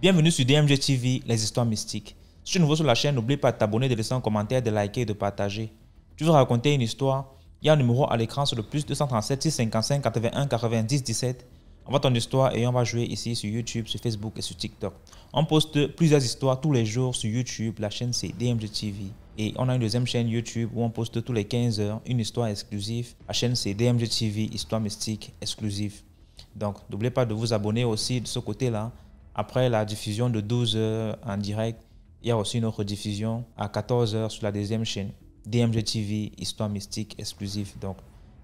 Bienvenue sur DMG TV, les histoires mystiques. Si tu es nouveau sur la chaîne, n'oublie pas de t'abonner, de laisser un commentaire, de liker et de partager. Tu veux raconter une histoire? Il y a un numéro à l'écran sur le plus 237 655 81 90 17. Envoie ton histoire et on va jouer ici sur YouTube, sur Facebook et sur TikTok. On poste plusieurs histoires tous les jours sur YouTube. La chaîne c'est DMG TV. Et on a une deuxième chaîne YouTube où on poste tous les 15 heures une histoire exclusive. La chaîne c'est DMG TV, histoire mystique exclusive. Donc n'oubliez pas de vous abonner aussi de ce côté-là. Après la diffusion de 12 heures en direct, il y a aussi une autre diffusion à 14 heures sur la deuxième chaîne. DMG TV, histoire mystique exclusive. Donc,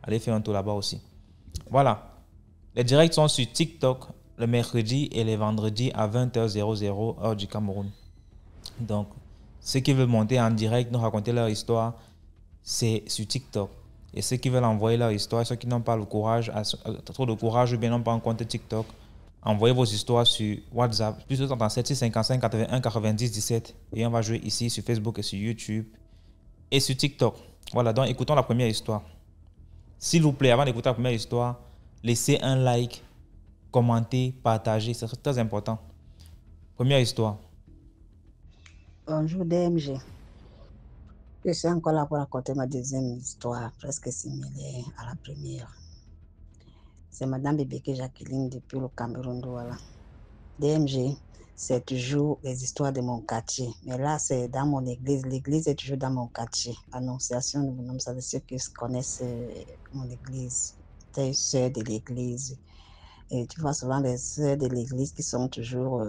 allez faire un tour là-bas aussi. Voilà. Les directs sont sur TikTok le mercredi et les vendredis à 20h00 heure du Cameroun. Donc, ceux qui veulent monter en direct, nous raconter leur histoire, c'est sur TikTok. Et ceux qui veulent envoyer leur histoire, ceux qui n'ont pas le courage, trop de courage ou bien n'ont pas un compte TikTok, envoyez vos histoires sur WhatsApp, plus 237 655 81 90 17. Et on va jouer ici sur Facebook et sur YouTube et sur TikTok. Voilà, donc écoutons la première histoire. S'il vous plaît, avant d'écouter la première histoire, laissez un like, commentez, partagez, c'est très important. Première histoire. Bonjour DMG. Je suis encore là pour raconter ma deuxième histoire, presque similaire à la première. C'est Madame Bébéké Jacqueline depuis le Cameroun Douala. DMG, c'est toujours les histoires de mon quartier. Mais là, c'est dans mon église. L'église est toujours dans mon quartier. Annonciation, nous nommons ça de ceux qui connaissent mon église. Des sœurs de l'église. Et tu vois souvent les sœurs de l'église qui sont toujours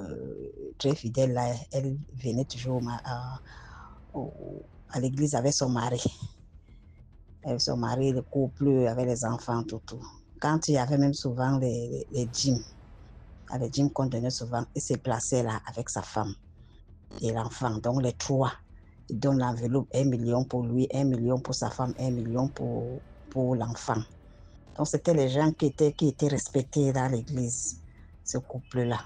très fidèles. Là, elles venaient toujours à l'église avec son mari. Avec son mari, le couple, avec les enfants, tout. Quand il y avait même souvent les dîmes, les dîmes qu'on donnait souvent, il se plaçait là avec sa femme et l'enfant. Donc les trois, ils donnent l'enveloppe, 1 million pour lui, 1 million pour sa femme, 1 million pour l'enfant. Donc c'était les gens qui étaient respectés dans l'église, ce couple-là.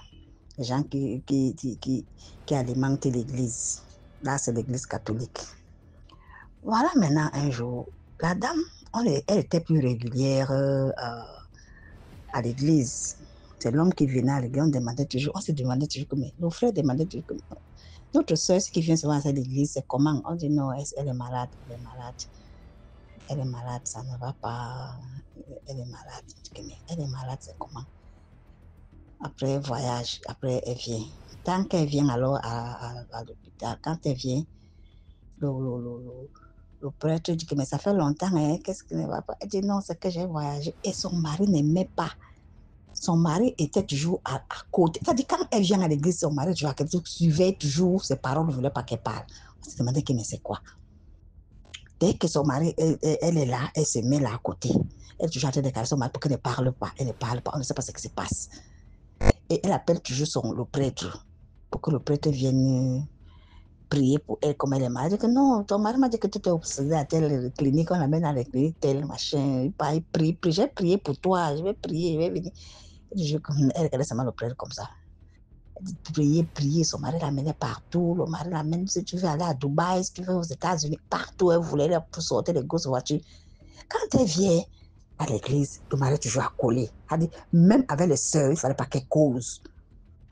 Les gens qui alimentent l'église. Là, c'est l'église catholique. Voilà, maintenant, un jour, la dame, elle était plus régulière à l'église. C'est l'homme qui venait à l'église, on se demandait toujours comment. Nos frères demandaient toujours comment. Notre soeur, ce qui vient souvent à l'église, c'est comment. On dit non, elle est malade, elle est malade, ça ne va pas, elle est malade. Elle est malade, c'est comment? Après voyage, après elle vient. Tant qu'elle vient alors à l'hôpital, quand elle vient, le prêtre dit que mais ça fait longtemps, hein, qu'est-ce qui ne va pas? Elle dit non, c'est que j'ai voyagé. Et son mari n'aimait pas. Son mari était toujours à côté. C'est-à-dire quand elle vient à l'église, son mari suivait toujours ses paroles, ne voulait pas qu'elle parle. On se demandait que mais c'est quoi? Dès que son mari, elle est là, elle se met là à côté. Elle est toujours en train de caler son mari pour qu'elle ne parle pas. Elle ne parle pas, on ne sait pas ce qui se passe. Et elle appelle toujours le prêtre pour que le prêtre vienne prier pour elle comme elle est malade. Elle dit que non, ton mari m'a dit que tu t'es obsédé à telle clinique, on l'amène à la clinique, tel machin. Il prie, j'ai prié pour toi, je vais prier, je vais venir. Elle regardait seulement le prêtre comme ça. Elle dit prier, son mari l'amenait partout, le mari l'amène, si tu veux aller à Dubaï, si tu veux aux États-Unis, partout, elle voulait aller pour sortir les grosses voitures. Quand elle vient à l'église, le mari est toujours accolé. Elle dit, même avec les sœurs, il ne fallait pas qu'elle cause.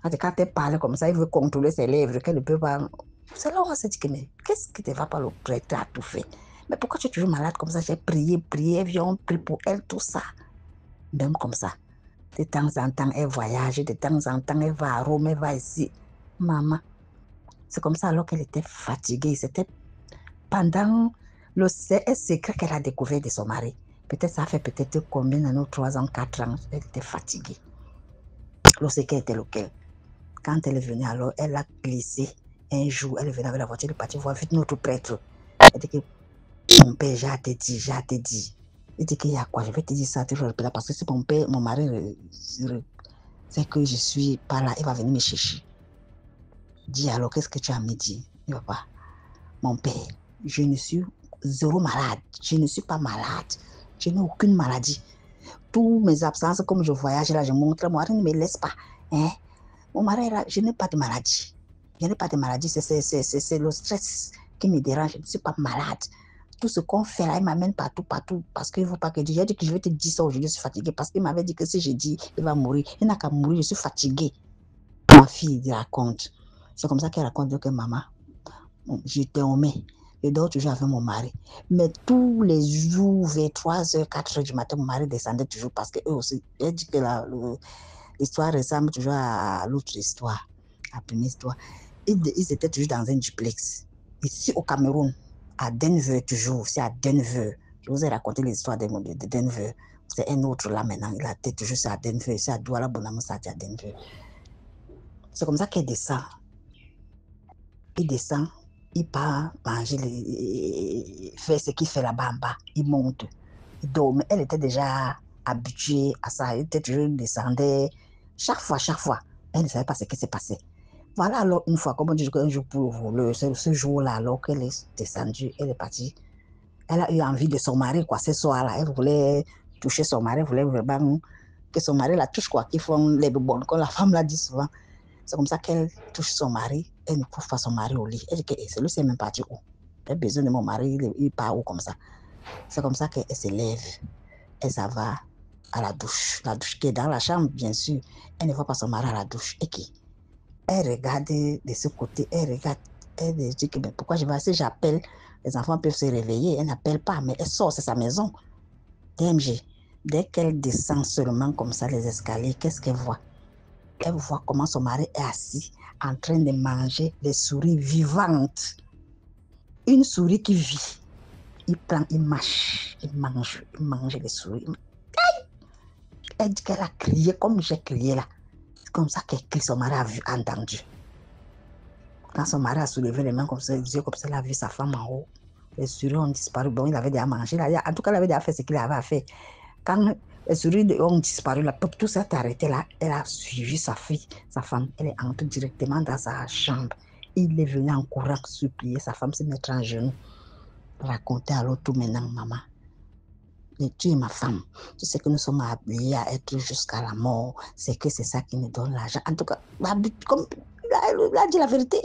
Elle dit, quand elle parle comme ça, il veut contrôler ses lèvres, qu'elle ne peut pas. C'est là où on s'est dit que, mais qu'est-ce qui ne va pas, le prêtre a tout fait? Mais pourquoi tu es toujours malade comme ça? J'ai prié, elle vient, on prie pour elle, tout ça. Même comme ça. De temps en temps, elle voyage, de temps en temps, elle va à Rome, elle va ici. Maman, c'est comme ça alors qu'elle était fatiguée. C'était pendant le secret qu'elle a découvert de son mari. Peut-être ça fait peut-être combien d'années, 3 ans, 4 ans, elle était fatiguée. Le secret était lequel? Quand elle est venue, alors, elle a glissé. Un jour, elle est venue avec la voiture, elle est partie voir vite notre prêtre. Elle dit que mon père, j'ai te dit. Il dit qu'il y a quoi? Je vais te dire ça, tu vas répéter parce que si mon père, mon mari, c'est que je suis pas là, il va venir me chercher. Dis alors, qu'est-ce que tu as à me dire? Il va pas. Mon père, je ne suis zéro malade. Je ne suis pas malade. Je n'ai aucune maladie. Tous mes absences, comme je voyage là, je montre, mon mari ne me laisse pas. Hein? Mon mari là, je n'ai pas de maladie. Je n'ai pas de maladie, c'est le stress qui me dérange. Je ne suis pas malade. Tout ce qu'on fait là, il m'amène partout, parce qu'il ne faut pas que je dise. J'ai dit que je vais te dire ça aujourd'hui, je suis fatiguée, parce qu'il m'avait dit que si je dis, il va mourir. Il n'a qu'à mourir, je suis fatiguée. Ma fille raconte. C'est comme ça qu'elle raconte que maman, j'étais au mai. Je dors toujours avec mon mari. Mais tous les jours, vers 3h, 4h du matin, mon mari descendait toujours parce qu'eux aussi, elle dit que l'histoire ressemble toujours à l'autre histoire, à la première histoire. Ils étaient toujours dans un duplex. Ici au Cameroun, à Denver, toujours, c'est à Denver. Je vous ai raconté l'histoire de Denver. C'est un autre là maintenant. Il a été toujours à Denver. C'est à Douala Bonamo, ça à Denver. C'est comme ça qu'elle descend. Il descend, il part manger, faire ce qu'il fait là-bas en bas. Il monte, il dort. Elle était déjà habituée à ça. Elle était toujours descendait. Chaque fois, elle ne savait pas ce qui s'est passé. Voilà, alors une fois, comme on dit, un jour pour le voleur, ce jour-là, alors qu'elle est descendue, elle est partie. Elle a eu envie de son mari, quoi, ce soir-là. Elle voulait toucher son mari, elle voulait vraiment que son mari la touche, quoi, qu'ils font les bonnes, comme la femme l'a dit souvent. C'est comme ça qu'elle touche son mari. Elle ne trouve pas son mari au lit. Elle dit que celui-ci est même parti où? Elle a besoin de mon mari, il part où comme ça? C'est comme ça qu'elle se lève. Elle s'en va à la douche. La douche qui est dans la chambre, bien sûr. Elle ne voit pas son mari à la douche. Et qui? Elle regarde de ce côté. Elle regarde. Elle dit que mais pourquoi je vais, si j'appelle, les enfants peuvent se réveiller. Elle n'appelle pas, mais elle sort, c'est sa maison. DMG. Dès qu'elle descend seulement comme ça les escaliers, qu'est-ce qu'elle voit? Elle voit comment son mari est assis en train de manger des souris vivantes. Une souris qui vit. Il prend, il mâche, il mange les souris. Elle dit qu'elle a crié comme j'ai crié là. C'est comme ça qu'elle crie, son mari a vu, entendu. Quand son mari a soulevé les mains comme ça, les yeux comme ça, il a vu sa femme en haut. Les souris ont disparu. Bon, il avait déjà mangé là. En tout cas, il avait déjà fait ce qu'il avait à faire. Quand les souris ont disparu, là, tout s'est arrêté là. Elle a suivi sa fille, sa femme. Elle est entrée directement dans sa chambre. Il est venu en courant supplier sa femme se mettre en genoux. Raconter à l'autre tout maintenant, maman. Tu es ma femme. Tu sais que nous sommes appelés à être jusqu'à la mort. C'est que c'est ça qui nous donne l'argent. En tout cas, comme il a dit la vérité.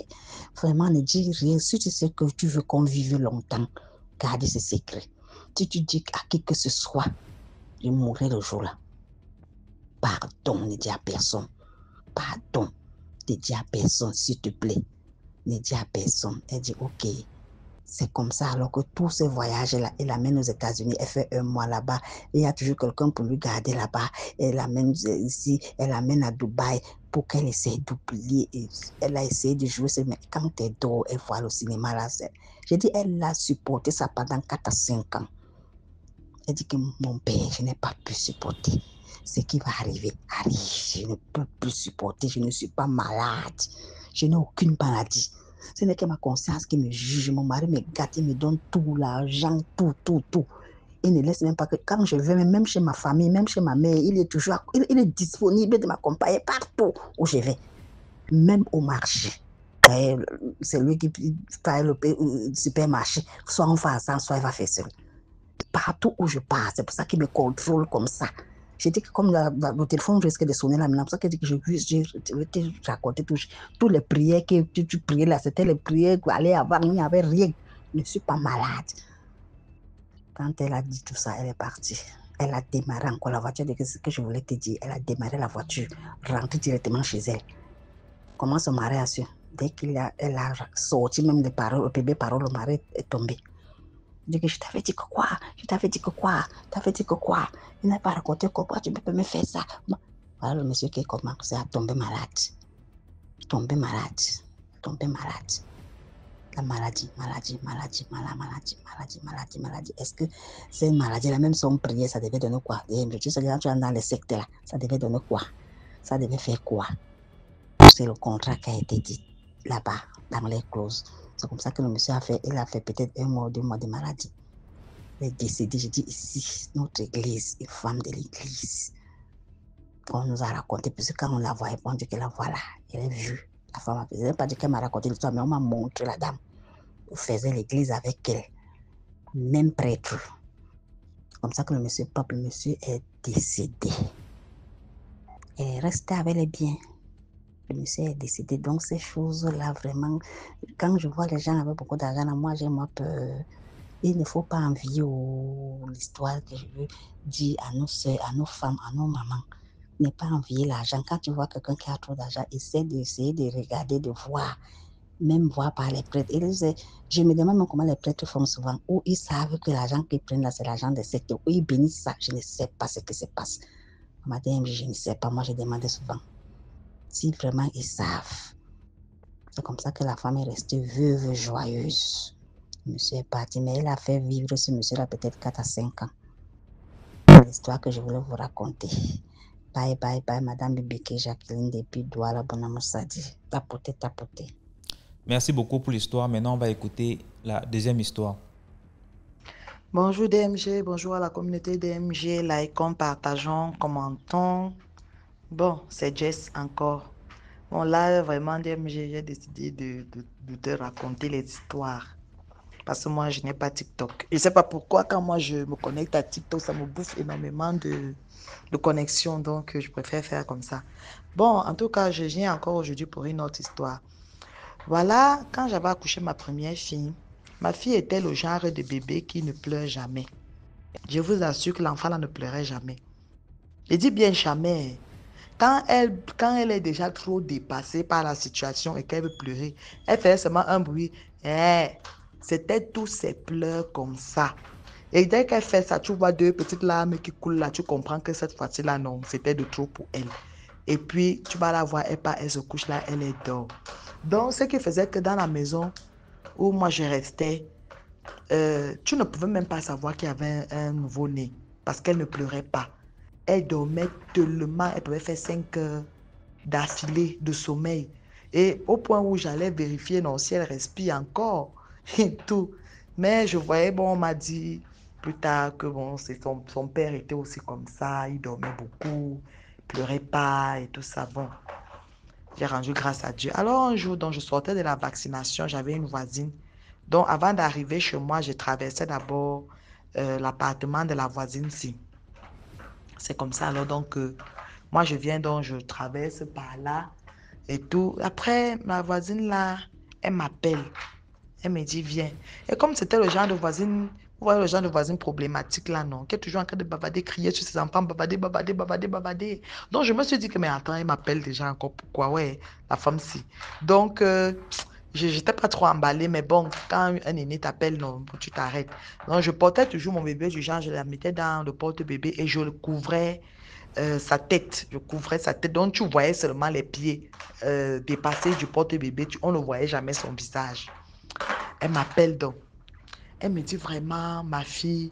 Vraiment, ne dis rien. Si tu sais que tu veux qu'on vive longtemps, garde ce secret. Si tu dis à qui que ce soit, je mourrai le jour-là. Pardon, ne dis à personne. Pardon, ne dis à personne, s'il te plaît. Ne dis à personne. Elle dit, ok. C'est comme ça, alors que tous ces voyages-là, elle l'amène aux États-Unis, elle fait un mois là-bas, il y a toujours quelqu'un pour lui garder là-bas, elle l'amène ici, elle l'amène à Dubaï pour qu'elle essaie d'oublier. Elle a essayé de jouer, mais quand elle dort, elle voit le cinéma là. J'ai dit, elle a supporté ça pendant 4 à 5 ans. Elle dit que mon père, je n'ai pas pu supporter. Ce qui va arriver, arrive. Je ne peux plus supporter, je ne suis pas malade. Je n'ai aucune maladie. Ce n'est que ma conscience qui me juge. Mon mari me gâte, il me donne tout l'argent, tout. Il ne laisse même pas que quand je vais, même chez ma famille, même chez ma mère, il est toujours, il est disponible de m'accompagner partout où je vais, même au marché. C'est lui qui fait le supermarché. Soit on fait ensemble, soit il va faire seul. Partout où je pars, c'est pour ça qu'il me contrôle comme ça. J'ai dit que comme le téléphone risque de sonner là, maintenant, c'est pour ça que je vais te raconter tous les prières que tu priais là, c'était les prières qui allaient avant, il n'y avait rien. Je ne suis pas malade. Quand elle a dit tout ça, elle est partie. Elle a démarré encore la voiture, c'est ce que je voulais te dire. Elle a démarré la voiture, rentrée directement chez elle. Comment son mari a su? Dès qu'elle a sorti même des paroles, le bébé parole, le mari est tombé. Je dis que je t'avais dit que quoi? Je t'avais dit que quoi? T'avais dit que quoi? Il n'a pas raconté pourquoi tu peux me faire ça. Voilà le monsieur qui commence à tomber malade. Tomber malade. La maladie. Est-ce que c'est une maladie? La même son prière, ça devait donner quoi? Tu sais, quand tu es dans les sectes là, ça devait donner quoi? Ça devait faire quoi? C'est le contrat qui a été dit là-bas, dans les clauses. C'est comme ça que le monsieur il a fait peut-être 1 mois ou 2 mois de maladie. Il est décédé, je dis ici, notre église, une femme de l'église. On nous a raconté, puisque quand on la voit, on dit que la voilà, elle est vue. La femme, je n'ai pas dit qu'elle m'a raconté l'histoire, mais on m'a montré la dame. On faisait l'église avec elle, même prêtre. Comme ça que le monsieur est décédé. Elle est restée avec les biens. Le monsieur est décédé. Donc ces choses-là, vraiment, quand je vois les gens avec beaucoup d'argent, moi j'ai peur. Il ne faut pas envier l'histoire que je veux dire à nos soeurs, à nos femmes, à nos mamans. Ne pas envier l'argent. Quand tu vois quelqu'un qui a trop d'argent, essaie de regarder, de voir, même voir par les prêtres. Et je me demande même comment les prêtres font souvent, où ils savent que l'argent qu'ils prennent là, c'est l'argent des sectes, où ils bénissent ça. Je ne sais pas ce qui se passe. Madame, je ne sais pas. Moi, je demande souvent si vraiment ils savent. C'est comme ça que la femme est restée veuve joyeuse. Le monsieur est parti, mais il a fait vivre ce monsieur-là peut-être 4 à 5 ans. C'est l'histoire que je voulais vous raconter. Bye, bye, bye, Madame Bibeke Jacqueline depuis Douala Bonamoussadi. Tapoter, tapoter. Merci beaucoup pour l'histoire. Maintenant, on va écouter la deuxième histoire. Bonjour DMG, bonjour à la communauté DMG, likons, partageons, commentons. Bon, c'est Jess encore. Bon, là, vraiment, DMG, j'ai décidé de te raconter les histoires. Parce que moi, je n'ai pas TikTok. Je ne sais pas pourquoi, quand moi, je me connecte à TikTok, ça me bouffe énormément de connexion. Donc, je préfère faire comme ça. Bon, en tout cas, je viens encore aujourd'hui pour une autre histoire. Voilà, quand j'avais accouché ma première fille, ma fille était le genre de bébé qui ne pleure jamais. Je vous assure que l'enfant là ne pleurait jamais. Je dis bien jamais. Quand elle est déjà trop dépassée par la situation et qu'elle veut pleurer, elle fait seulement un bruit. C'était tous ses pleurs comme ça. Et dès qu'elle fait ça, tu vois deux petites larmes qui coulent là, tu comprends que cette fois-ci là, non, c'était de trop pour elle. Et puis, tu vas la voir, elle se couche là, elle est dort. Donc, ce qui faisait que dans la maison où moi je restais, tu ne pouvais même pas savoir qu'il y avait un nouveau-né parce qu'elle ne pleurait pas. Elle dormait tellement, elle pouvait faire 5 heures d'affilée de sommeil. Et au point où j'allais vérifier non, si elle respire encore et tout. Mais je voyais, bon, on m'a dit plus tard que bon, son père était aussi comme ça, il dormait beaucoup, il pleurait pas et tout ça. Bon, j'ai rendu grâce à Dieu. Alors un jour, donc, je sortais de la vaccination, j'avais une voisine. Donc avant d'arriver chez moi, je traversais d'abord l'appartement de la voisine-ci. C'est comme ça. Alors donc, moi je viens, donc je traverse par là et tout. Après, ma voisine là, elle m'appelle. Elle me dit, viens. Et comme c'était le genre de voisine, vous voyez le genre de voisine problématique là, non, qui est toujours en train de bavarder, crier sur ses enfants, bavarder, bavarder, bavarder, bavarder. Donc, je me suis dit que, mais attends, elle m'appelle déjà encore, pourquoi? Ouais, la femme-ci. Donc, je n'étais pas trop emballée, mais bon, quand un aîné t'appelle, non, tu t'arrêtes. Donc, je portais toujours mon bébé du genre, je la mettais dans le porte-bébé et je le couvrais sa tête. Je couvrais sa tête. Donc, tu voyais seulement les pieds dépasser du porte-bébé. On ne voyait jamais son visage. Elle m'appelle donc. Elle me dit vraiment, ma fille,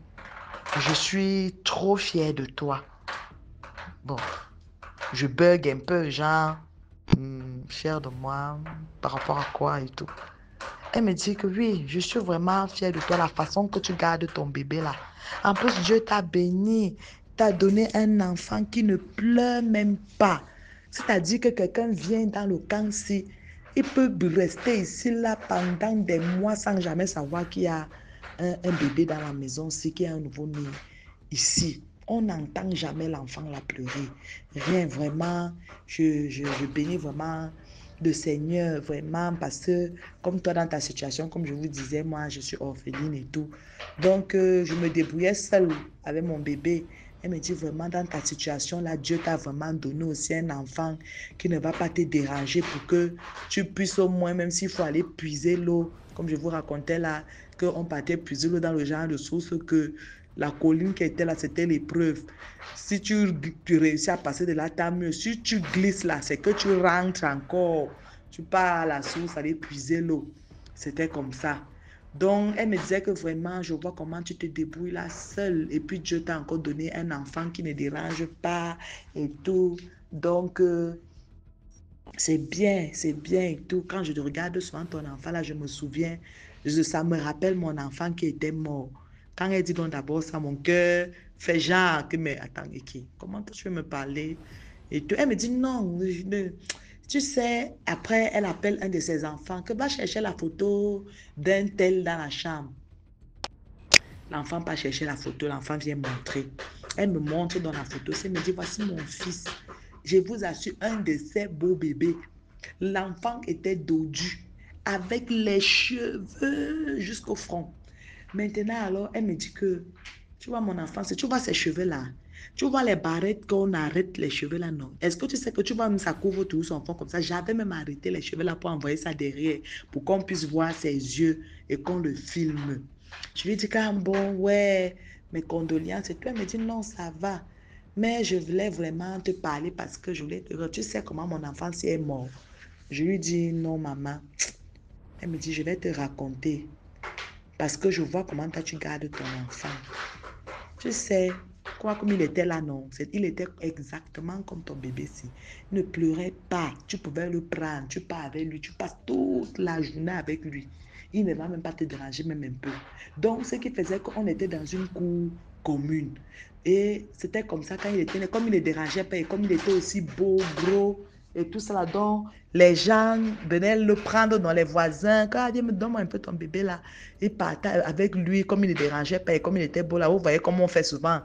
je suis trop fière de toi. Bon, je bug un peu, genre, fière de moi, par rapport à quoi et tout. Elle me dit que oui, je suis vraiment fière de toi, la façon que tu gardes ton bébé là. En plus, Dieu t'a béni, t'a donné un enfant qui ne pleure même pas. C'est-à-dire que quelqu'un vient dans le camp-ci, il peut rester ici là pendant des mois sans jamais savoir qu'il y a un bébé dans la maison, c'est qu'il y a un nouveau-né ici. On n'entend jamais l'enfant la pleurer. Rien, vraiment, je bénis vraiment le Seigneur, vraiment, parce que comme toi dans ta situation, comme je vous disais, moi, je suis orpheline et tout. Donc, je me débrouillais seule avec mon bébé. Elle me dit vraiment, dans ta situation, là, Dieu t'a vraiment donné aussi un enfant qui ne va pas te déranger pour que tu puisses au moins, même s'il faut aller puiser l'eau, comme je vous racontais là, qu'on partait puiser l'eau dans le genre de source que la colline qui était là, c'était l'épreuve. Si tu réussis à passer de là, tant mieux. Si tu glisses là, c'est que tu rentres encore. Tu pars à la source, aller puiser l'eau. C'était comme ça. Donc, elle me disait que vraiment, je vois comment tu te débrouilles là seule. Et puis, Dieu t'a encore donné un enfant qui ne dérange pas et tout. Donc, c'est bien et tout. Quand je te regarde souvent ton enfant, là, je me souviens, ça me rappelle mon enfant qui était mort. Quand elle dit donc d'abord ça, mon cœur fait genre que, mais attends, Iki, comment tu veux me parler? Et tout. Elle me dit non, tu sais, après, elle appelle un de ses enfants que va chercher la photo d'un tel dans la chambre. L'enfant va chercher la photo, l'enfant vient montrer. Elle me montre dans la photo, elle me dit, voici mon fils. Je vous assure, un de ces beaux bébés. L'enfant était dodu, avec les cheveux jusqu'au front. Maintenant, alors, elle me dit que, tu vois, mon enfant, si tu vois ces cheveux-là, tu vois les barrettes qu'on arrête les cheveux là, non? Est-ce que tu sais que tu vois, même ça couvre tout son fond comme ça? J'avais même arrêté les cheveux là pour envoyer ça derrière, pour qu'on puisse voir ses yeux et qu'on le filme. Je lui dis quand bon, ouais, mes condoléances et tout. Elle me dit non, ça va. Mais je voulais vraiment te parler parce que je voulais te... Tu sais comment mon enfant s'y est mort. Je lui dis non, maman. Elle me dit, je vais te raconter. Parce que je vois comment toi tu gardes ton enfant. Tu sais, quoi comme il était là, non. Il était exactement comme ton bébé-ci. Il ne pleurait pas. Tu pouvais le prendre. Tu pars avec lui. Tu passes toute la journée avec lui. Il ne va même pas te déranger, même un peu. Donc, ce qui faisait qu'on était dans une cour commune. Et c'était comme ça quand il était né. Comme il ne dérangeait pas et comme il était aussi beau, gros et tout ça. Donc, les gens venaient le prendre dans les voisins. Quand il dit, donne-moi un peu ton bébé là. Il partait avec lui comme il ne dérangeait pas et comme il était beau là. Vous voyez comment on fait souvent.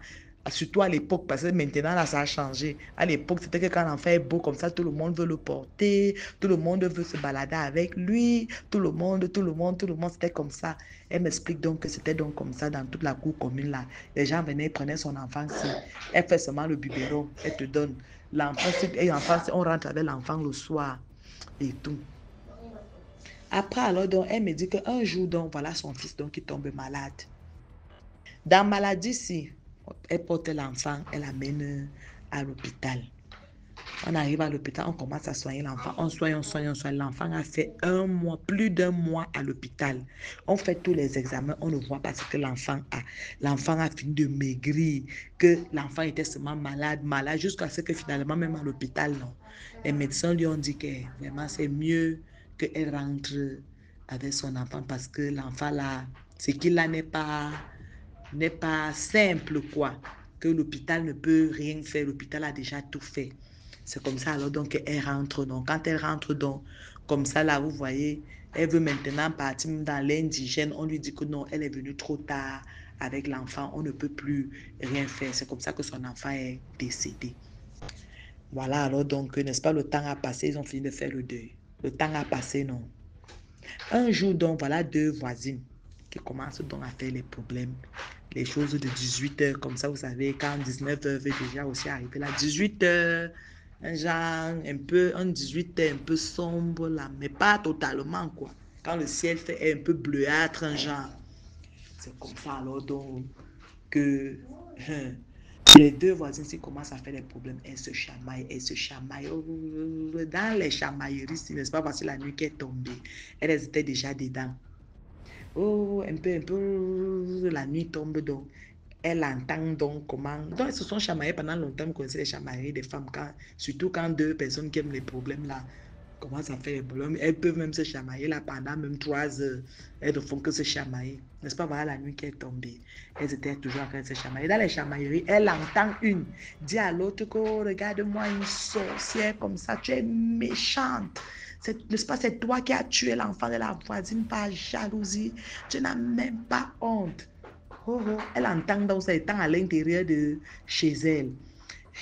Surtout à l'époque, parce que maintenant, là, ça a changé. À l'époque, c'était que quand l'enfant est beau comme ça, tout le monde veut le porter, tout le monde veut se balader avec lui, tout le monde, c'était comme ça. Elle m'explique donc que c'était donc comme ça dans toute la cour commune, là. Les gens venaient, prenaient son enfant, si elle fait seulement le biberon, elle te donne. L'enfant, on rentre avec l'enfant le soir et tout. Après, alors, donc, elle me dit qu'un jour, donc, voilà son fils donc, qui tombe malade. Dans maladie, si, elle porte l'enfant, elle l'amène à l'hôpital. On arrive à l'hôpital, on commence à soigner l'enfant. On soigne. L'enfant a fait un mois, plus d'un mois à l'hôpital. On fait tous les examens, on ne voit pas ce que l'enfant a. L'enfant a fini de maigrir, que l'enfant était seulement malade, jusqu'à ce que finalement, même à l'hôpital, non. Les médecins lui ont dit que vraiment c'est mieux qu'elle rentre avec son enfant parce que l'enfant là, ce qu'il a n'est pas simple, quoi. Que l'hôpital ne peut rien faire. L'hôpital a déjà tout fait. C'est comme ça, alors, donc, elle rentre. Donc, quand elle rentre, donc, comme ça, là, vous voyez, elle veut maintenant partir dans l'indigène. On lui dit que non, elle est venue trop tard avec l'enfant. On ne peut plus rien faire. C'est comme ça que son enfant est décédé. Voilà, alors, donc, n'est-ce pas, le temps a passé. Ils ont fini de faire le deuil. Le temps a passé, non. Un jour, donc, voilà deux voisines qui commencent donc à faire les problèmes. Les choses de 18h, comme ça, vous savez, quand 19h veut déjà aussi arriver là. 18h, un genre, un 18h un peu sombre là, mais pas totalement, quoi. Quand le ciel est un peu bleuâtre, un genre. C'est comme ça, alors, donc, que les deux voisines, s'ils commencent à faire des problèmes, elles se chamaillent. Dans les chamailleries, n'est-ce pas, parce que la nuit qui est tombée, elles étaient déjà dedans. Oh, un peu, la nuit tombe donc. Elle entend donc comment. Donc, elles se sont chamaillées pendant longtemps. Vous connaissez les chamailleries des femmes, surtout quand deux personnes qui aiment les problèmes là commencent à faire les problèmes. Elles peuvent même se chamailler là pendant même 3 heures. Elles ne font que se chamailler. N'est-ce pas, voilà la nuit qui est tombée. Elles étaient toujours en train de se chamailler. Dans les chamailleries, elle entend une dit à l'autre que oh, regarde-moi une sorcière comme ça, tu es méchante. N'est-ce pas, c'est toi qui as tué l'enfant de la voisine par jalousie. Tu n'as même pas honte. Oh, oh. Elle entend donc ça étant à l'intérieur de chez elle.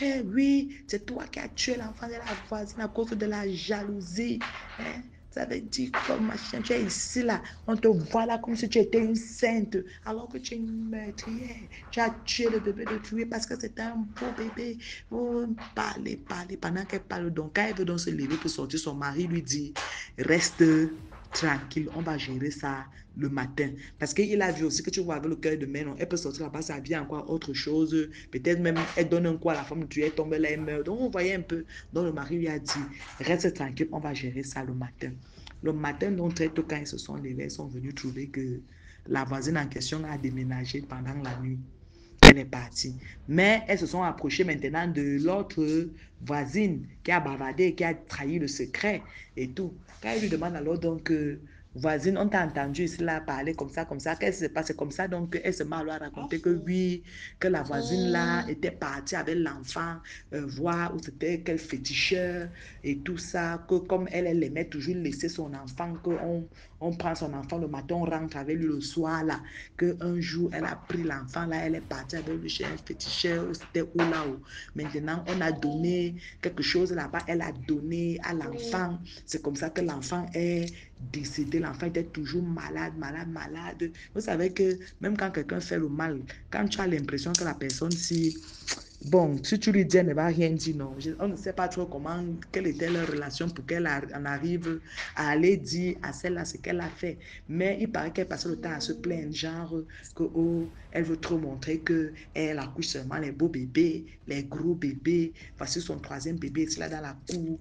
Eh oui, c'est toi qui as tué l'enfant de la voisine à cause de la jalousie. Hein? Ça veut dire que machin, tu es ici là, on te voit là comme si tu étais une sainte, alors que tu es une meurtrière. Tu as tué le bébé de tuer parce que c'était un beau bébé. Oh, parlez. Pendant qu'elle parle, donc quand elle veut donc se lever pour sortir, son mari lui dit, reste tranquille, on va gérer ça le matin. Parce qu'il a vu aussi que tu vois avec le cœur de mer, non, elle peut sortir là-bas, ça vient encore autre chose. Peut-être même, elle donne un coup à la femme, tu es tombée là, elle meurt. Donc, on voyait un peu. Donc, le mari lui a dit, reste tranquille, on va gérer ça le matin. Le matin, donc, très tôt, quand ils se sont levés, ils sont venus trouver que la voisine en question a déménagé pendant la nuit. Elle est partie. Mais elles se sont approchées maintenant de l'autre voisine qui a bavardé, qui a trahi le secret et tout. Quand elle lui demande alors donc, voisine, on t'a entendu ici là parler comme ça, qu'est-ce qui se passe comme ça? Donc, elle se met à raconter que oui, que la voisine là était partie avec l'enfant, voir où c'était quel féticheur et tout ça, que comme elle aimait toujours laisser son enfant, on prend son enfant le matin, on rentre avec lui le soir là, qu'un jour elle a pris l'enfant là, elle est partie avec lui chez un féticheur, c'était où là-haut. Maintenant, on a donné quelque chose là-bas, elle a donné à l'enfant. C'est comme ça que l'enfant est décédé l'enfant était toujours malade. Vous savez que même quand quelqu'un fait le mal, quand tu as l'impression que la personne, si tu lui dis, elle ne va rien dire, non. On ne sait pas trop quelle était leur relation pour qu'elle en arrive à aller dire à celle-là ce qu'elle a fait. Mais il paraît qu'elle passe le temps à se plaindre, genre que, elle veut trop montrer qu'elle accouche seulement les beaux bébés, les gros bébés. Voici son 3e bébé, c'est là dans la cour.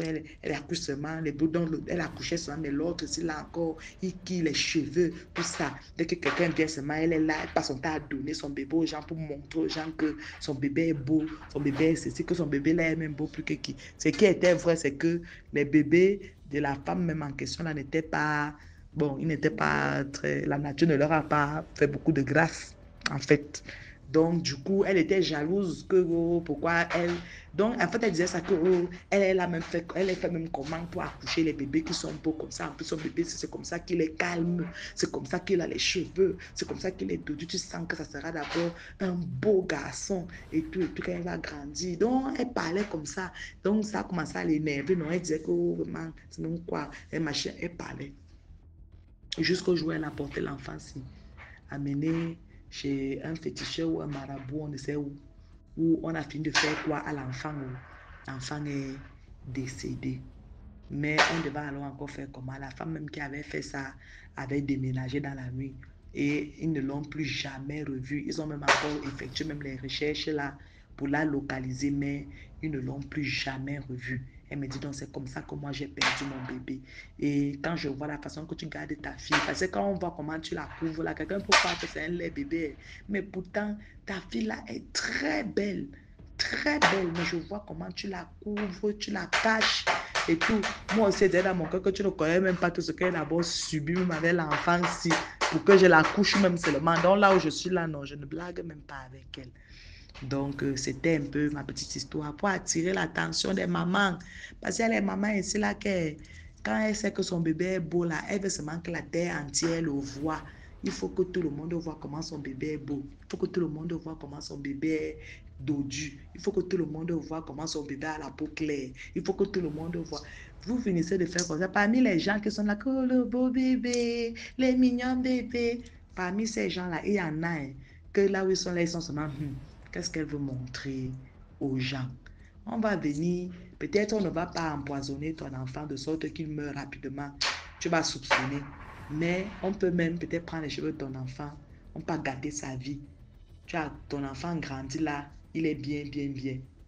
Elle accouche seulement les beaux, donc elle accouchait seulement, mais l'autre, c'est là encore, il quille les cheveux, tout ça. Dès que quelqu'un vient seulement, elle est là, elle passe son temps à donner son bébé aux gens pour montrer aux gens que son bébé est beau, son bébé est ceci, que son bébé là est même beau plus que qui. Ce qui était vrai, c'est que les bébés de la femme même en question là n'étaient pas, ils n'étaient pas très, la nature ne leur a pas fait beaucoup de grâce en fait. Donc, du coup, elle était jalouse que pourquoi elle. Donc, en fait, elle disait ça que elle a même fait, elle a fait même comment pour accoucher les bébés qui sont beaux comme ça. En plus, son bébé, c'est comme ça qu'il est calme, c'est comme ça qu'il a les cheveux, c'est comme ça qu'il est dodu. Tu sens que ça sera d'abord un beau garçon et tout quand il va grandir. Donc, elle parlait comme ça. Donc, ça a commencé à l'énerver. Non, elle disait que vraiment, c'est même quoi, elle parlait. Jusqu'au jour où elle a porté l'enfant, si, amené chez un féticheur ou un marabout, on ne sait où on a fini de faire quoi à l'enfant. L'enfant est décédé. Mais on devait alors encore faire comment? La femme même qui avait fait ça avait déménagé dans la nuit et ils ne l'ont plus jamais revu. Ils ont même encore effectué même les recherches là pour la localiser, mais ils ne l'ont plus jamais revue. Elle me dit donc c'est comme ça que moi j'ai perdu mon bébé. Et quand je vois la façon que tu gardes ta fille, parce que quand on voit comment tu la couvres là, quelqu'un peut croire que c'est un lait bébé, mais pourtant ta fille là est très belle, mais je vois comment tu la couvres, tu la caches et tout. Moi aussi, c'est dans mon cœur que tu ne connais même pas tout ce qu'elle a d'abord subi même avec l'enfant si pour que je la couche même seulement. Donc là où je suis là, non, je ne blague même pas avec elle. Donc, c'était un peu ma petite histoire pour attirer l'attention des mamans. Parce qu'il y a les mamans ici là qui, quand elle sait que son bébé est beau là, elle veut seulement que la terre entière le voit. Il faut que tout le monde voit comment son bébé est beau. Il faut que tout le monde voit comment son bébé est dodu. Il faut que tout le monde voit comment son bébé a la peau claire. Il faut que tout le monde voit. Vous finissez de faire comme ça. Parmi les gens qui sont là, oh, le beau bébé, les mignons bébés. Parmi ces gens-là, il y en a que là où ils sont là, ils sont seulement... Qu'est-ce qu'elle veut montrer aux gens? On va venir, peut-être on ne va pas empoisonner ton enfant de sorte qu'il meurt rapidement. Tu vas soupçonner. Mais on peut même peut-être prendre les cheveux de ton enfant. On peut garder sa vie. Tu as ton enfant grandit là, il est bien.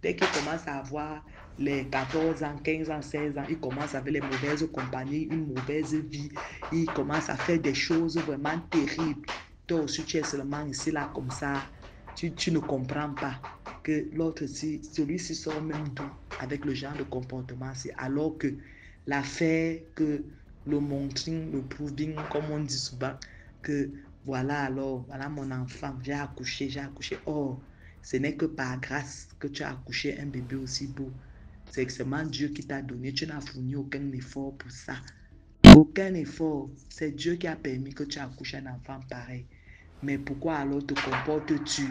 Dès qu'il commence à avoir les 14 ans, 15 ans, 16 ans, il commence avec les mauvaises compagnies, une mauvaise vie. Il commence à faire des choses vraiment terribles. Toi aussi, tu es seulement ici là comme ça. Tu ne comprends pas que l'autre, celui-ci sort même doux avec le genre de comportement. Alors que l'affaire, que le montrine, le proving, comme on dit souvent, que voilà mon enfant, j'ai accouché. Or, ce n'est que par grâce que tu as accouché un bébé aussi beau. C'est seulement Dieu qui t'a donné. Tu n'as fourni aucun effort pour ça. Aucun effort. C'est Dieu qui a permis que tu accouches un enfant pareil. Mais pourquoi alors te comportes-tu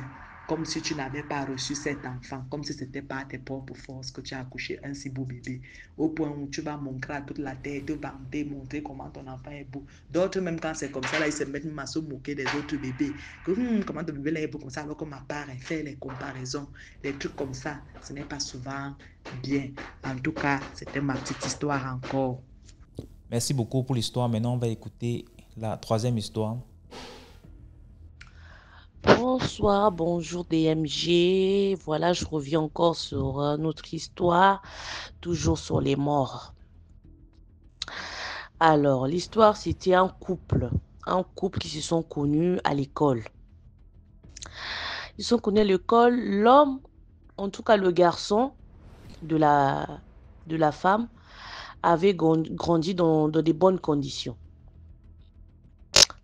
comme si tu n'avais pas reçu cet enfant, comme si ce n'était pas tes propres forces que tu as accouché un si beau bébé, au point où tu vas montrer à toute la terre, te vanter, montrer comment ton enfant est beau. D'autres, même quand c'est comme ça, là, ils se mettent même à se moquer des autres bébés. Que, comment ton bébé là est beau comme ça, alors que ma part, elle fait les comparaisons. Les trucs comme ça, ce n'est pas souvent bien. En tout cas, c'était ma petite histoire encore. Merci beaucoup pour l'histoire. Maintenant, on va écouter la 3e histoire. Bonsoir, bonjour DMG. Voilà, je reviens encore sur notre histoire, toujours sur les morts. Alors, l'histoire, c'était un couple qui se sont connus à l'école. Ils se sont connus à l'école. L'homme, en tout cas le garçon de la femme, avait grandi dans des bonnes conditions.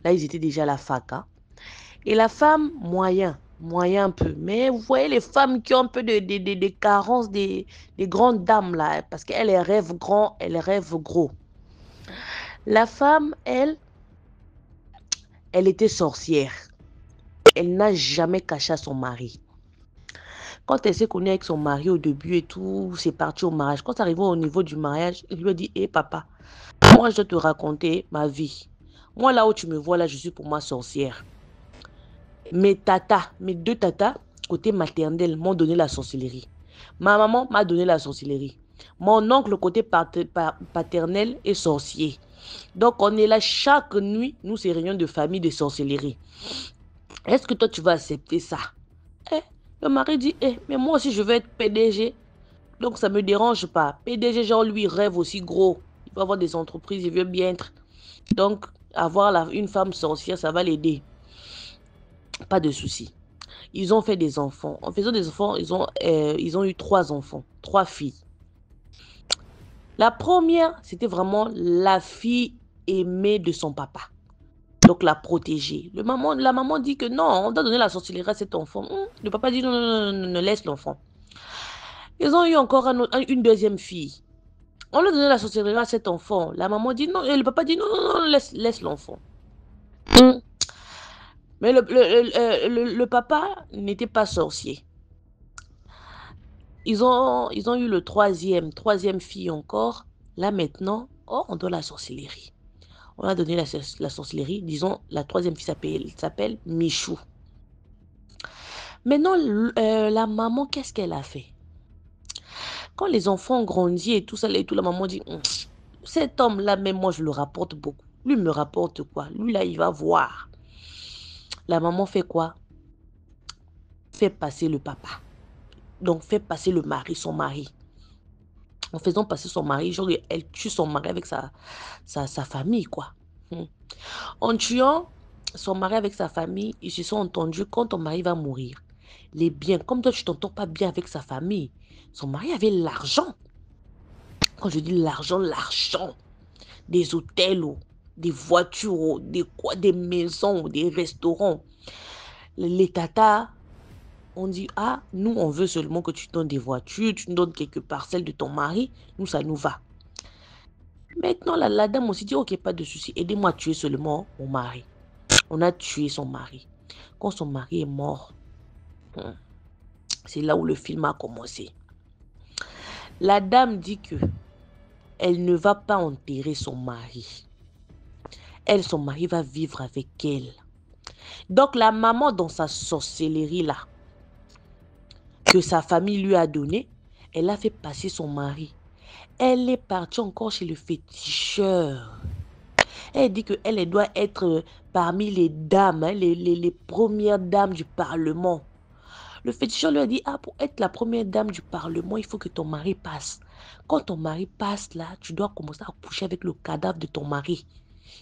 Là, ils étaient déjà à la fac. Et la femme, moyen un peu. Mais vous voyez les femmes qui ont un peu de carences des grandes dames là, parce qu'elles rêvent grand, elles rêvent gros. La femme, elle était sorcière. Elle n'a jamais caché à son mari. Quand elle s'est connue avec son mari au début et tout, c'est parti au mariage. Quand c'est arrivé au niveau du mariage, il lui a dit, hé papa, moi, je dois te raconter ma vie. Moi, là où tu me vois, là, je suis pour moi sorcière. Mes deux tatas, côté maternel, m'ont donné la sorcellerie. Ma maman m'a donné la sorcellerie. Mon oncle, côté paternel, est sorcier. Donc, on est là chaque nuit, nous, ces réunions de famille de sorcellerie. Est-ce que toi, tu vas accepter ça? Le mari dit, mais moi aussi, je veux être PDG. Donc, ça ne me dérange pas. PDG, genre, lui, rêve aussi gros. Il veut avoir des entreprises, il veut bien être. Donc, avoir une femme sorcière, ça va l'aider. Pas de souci. Ils ont fait des enfants. En faisant des enfants, ils ont eu 3 enfants, 3 filles. La première, c'était vraiment la fille aimée de son papa. Donc, la protéger. La maman dit que non, on doit donner la sorcellerie à cet enfant. Le papa dit non, laisse l'enfant. Ils ont eu encore une deuxième fille. On leur donnait la sorcellerie à cet enfant. La maman dit non, et le papa dit non, laisse l'enfant. Mais le papa n'était pas sorcier. Ils ont eu le troisième fille encore. Là maintenant, on donne la sorcellerie. On a donné la sorcellerie. Disons, la troisième fille s'appelle Michou. Maintenant, la maman, qu'est-ce qu'elle a fait? Quand les enfants ont grandi et tout ça, la maman dit, cet homme-là, même moi, je le rapporte beaucoup. Lui me rapporte quoi? Lui, là, il va voir. La maman fait quoi? Fait passer le papa. Donc, fait passer le mari, son mari. En faisant passer son mari, genre, elle tue son mari avec sa famille, quoi. En tuant son mari avec sa famille, ils se sont entendus quand ton mari va mourir. Les biens, comme toi, tu t'entends pas bien avec sa famille. Son mari avait l'argent. Quand je dis l'argent, des hôtels, des voitures, des maisons, des restaurants. Les tatas, on dit, nous, on veut seulement que tu donnes des voitures, tu nous donnes quelques parcelles de ton mari. Nous, ça nous va. Maintenant, la dame aussi dit, ok, pas de souci, aidez-moi à tuer seulement mon mari. On a tué son mari. Quand son mari est mort, c'est là où le film a commencé. La dame dit que elle ne va pas enterrer son mari. Son mari va vivre avec elle. Donc, la maman, dans sa sorcellerie là, que sa famille lui a donné, elle a fait passer son mari. Elle est partie encore chez le féticheur. Elle dit qu'elle doit être parmi les dames, les premières dames du Parlement. Le féticheur lui a dit, pour être la première dame du Parlement, il faut que ton mari passe. Quand ton mari passe là, tu dois commencer à coucher avec le cadavre de ton mari.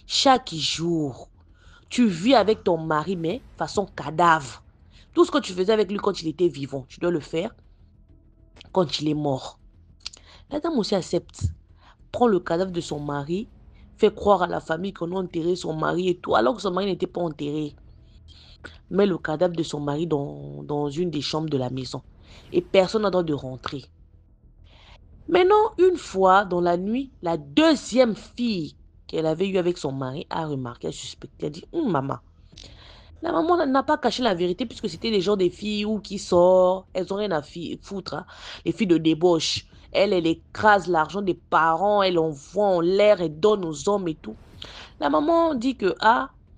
Chaque jour, tu vis avec ton mari, mais façon cadavre. Tout ce que tu faisais avec lui quand il était vivant, tu dois le faire quand il est mort. La dame aussi accepte. Prend le cadavre de son mari, fait croire à la famille qu'on a enterré son mari et tout, alors que son mari n'était pas enterré. Met le cadavre de son mari dans une des chambres de la maison. Et personne n'a le droit de rentrer. Maintenant, une fois, dans la nuit, la deuxième fille qu'elle avait eue avec son mari a remarqué, elle suspecté, elle a dit, maman. La maman n'a pas caché la vérité puisque c'était des gens des filles qui sortent, elles n'ont rien à foutre, hein. Les filles de débauche. Elle écrase l'argent des parents, elle envoie en l'air, elle donne aux hommes et tout. La maman dit que,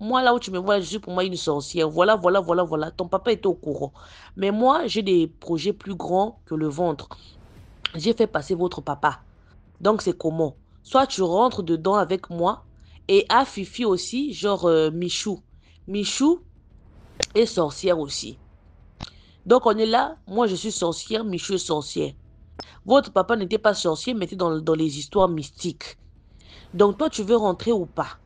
moi là où tu me vois, je suis pour moi une sorcière. Voilà. Ton papa était au courant. Mais moi, j'ai des projets plus grands que le ventre. J'ai fait passer votre papa. Donc, c'est comment? Soit tu rentres dedans avec moi et Fifi aussi, genre Michou. Michou est sorcière aussi. Donc, on est là. Moi, je suis sorcière. Michou est sorcière. Votre papa n'était pas sorcier, mais était dans les histoires mystiques. Donc, toi, tu veux rentrer ou pas?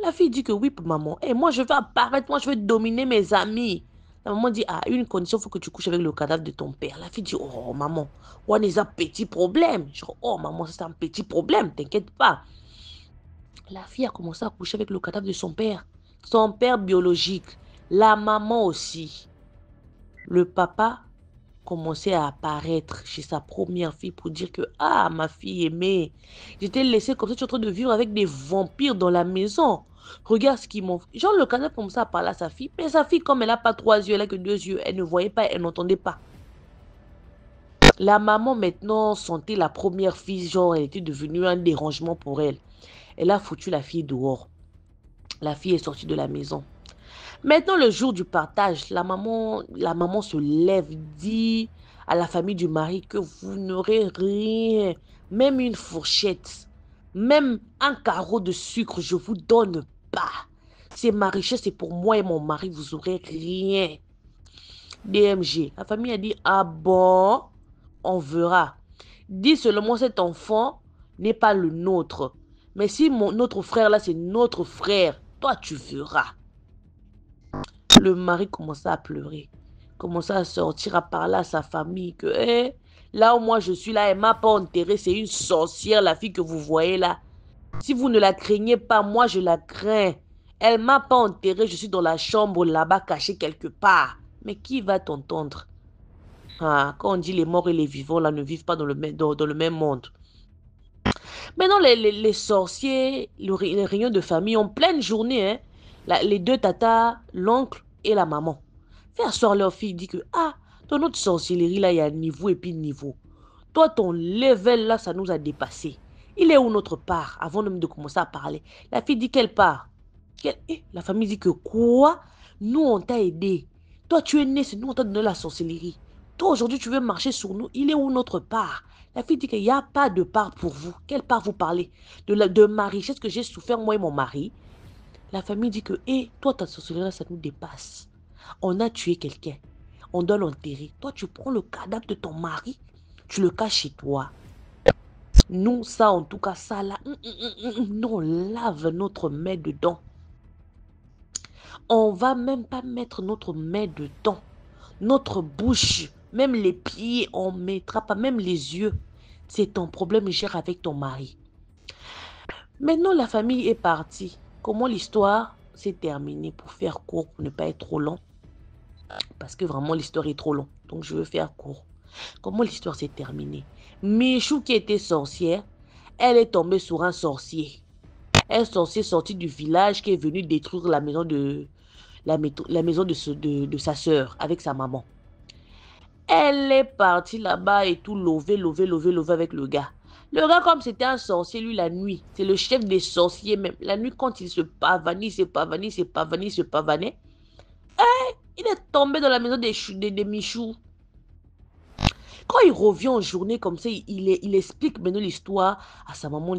La fille dit que oui, maman. Et moi, je veux apparaître. Moi, je veux dominer mes amis. La maman dit, une condition, il faut que tu couches avec le cadavre de ton père. La fille dit, oh, maman, on est un petit problème. Je dis, oh, maman, c'est un petit problème, t'inquiète pas. La fille a commencé à coucher avec le cadavre de son père biologique. La maman aussi. Le papa commençait à apparaître chez sa première fille pour dire que, ma fille aimée, j'étais laissée comme ça, tu es en train de vivre avec des vampires dans la maison. Regarde ce qu'ils m'ont fait. Genre, le cadavre commençait à parler à sa fille. Mais sa fille, comme elle n'a pas 3 yeux, elle n'a que 2 yeux, elle ne voyait pas, elle n'entendait pas. La maman, maintenant, sentait la première fille, genre, elle était devenue un dérangement pour elle. Elle a foutu la fille dehors. La fille est sortie de la maison. Maintenant, le jour du partage, la maman se lève, dit à la famille du mari que vous n'aurez rien, même une fourchette, même un carreau de sucre, je vous donne pas. C'est ma richesse, c'est pour moi et mon mari, vous aurez rien. DMG, la famille a dit, ah bon, on verra. Dis seulement cet enfant n'est pas le nôtre. Mais si notre frère là, c'est notre frère, toi tu verras. Le mari commença à pleurer, commença à sortir, à parler à sa famille que là où moi je suis là, elle m'a pas enterré, c'est une sorcière, la fille que vous voyez là. Si vous ne la craignez pas, moi je la crains. Elle m'a pas enterré, je suis dans la chambre là-bas cachée quelque part. Mais qui va t'entendre? Ah, quand on dit les morts et les vivants là ne vivent pas dans le même monde. Maintenant, les sorciers, les réunions de famille en pleine journée, hein, les deux tatas, l'oncle et la maman. Fait asseoir leur fille, dit que, ah, dans notre sorcellerie, là, il y a niveau et puis niveau. Toi, ton level, là, ça nous a dépassé. Il est où notre part, avant même de commencer à parler? La fille dit quelle part? La famille dit que, quoi? Nous, on t'a aidé. Toi, tu es né, c'est nous, on t'a donné la sorcellerie. Toi, aujourd'hui, tu veux marcher sur nous. Il est où notre part? La fille dit qu'il n'y a pas de part pour vous. Quelle part vous parlez? De ma richesse que j'ai souffert, moi et mon mari. La famille dit que, toi, ta sorcellerie, ça nous dépasse. On a tué quelqu'un. On doit l'enterrer. Toi, tu prends le cadavre de ton mari, tu le caches chez toi. Nous, ça, en tout cas, ça, là, nous, on lave notre main dedans. On va même pas mettre notre main dedans. Notre bouche, même les pieds, on ne mettra pas, même les yeux. C'est ton problème, gère avec ton mari. Maintenant, la famille est partie. Comment l'histoire s'est terminée? Pour faire court, pour ne pas être trop long. Parce que vraiment, l'histoire est trop longue. Donc, je veux faire court. Comment l'histoire s'est terminée? Michou, qui était sorcière, elle est tombée sur un sorcier. Un sorcier sorti du village qui est venu détruire la maison de, de sa sœur avec sa maman. Elle est partie là-bas et tout lever avec le gars. Le gars, comme c'était un sorcier, lui, la nuit, c'est le chef des sorciers même. La nuit, quand il se pavanait, il est tombé dans la maison des Michou. Quand il revient en journée comme ça, il explique maintenant l'histoire à sa maman.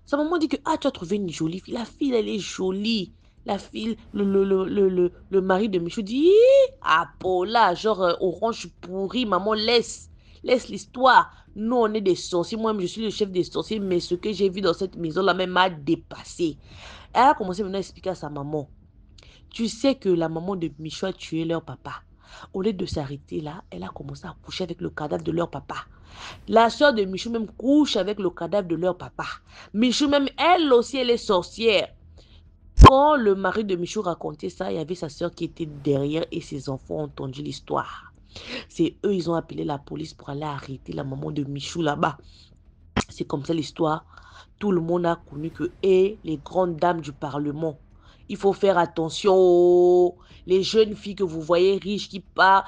Sa maman dit que, ah, tu as trouvé une jolie fille. La fille, elle est jolie. La fille, le mari de Michou dit, ah, Paula, genre orange pourri, maman, laisse l'histoire. Nous, on est des sorciers. Moi, je suis le chef des sorciers, mais ce que j'ai vu dans cette maison-là même m'a dépassé. Elle a commencé maintenant à expliquer à sa maman. Tu sais que la maman de Michou a tué leur papa. Au lieu de s'arrêter là, elle a commencé à coucher avec le cadavre de leur papa. La soeur de Michou même couche avec le cadavre de leur papa. Michou même, elle aussi, elle est sorcière. Quand le mari de Michou racontait ça, il y avait sa soeur qui était derrière et ses enfants ont entendu l'histoire. C'est eux, ils ont appelé la police pour aller arrêter la maman de Michou là-bas. C'est comme ça l'histoire. Tout le monde a connu que, les grandes dames du Parlement, il faut faire attention. Les jeunes filles que vous voyez riches qui partent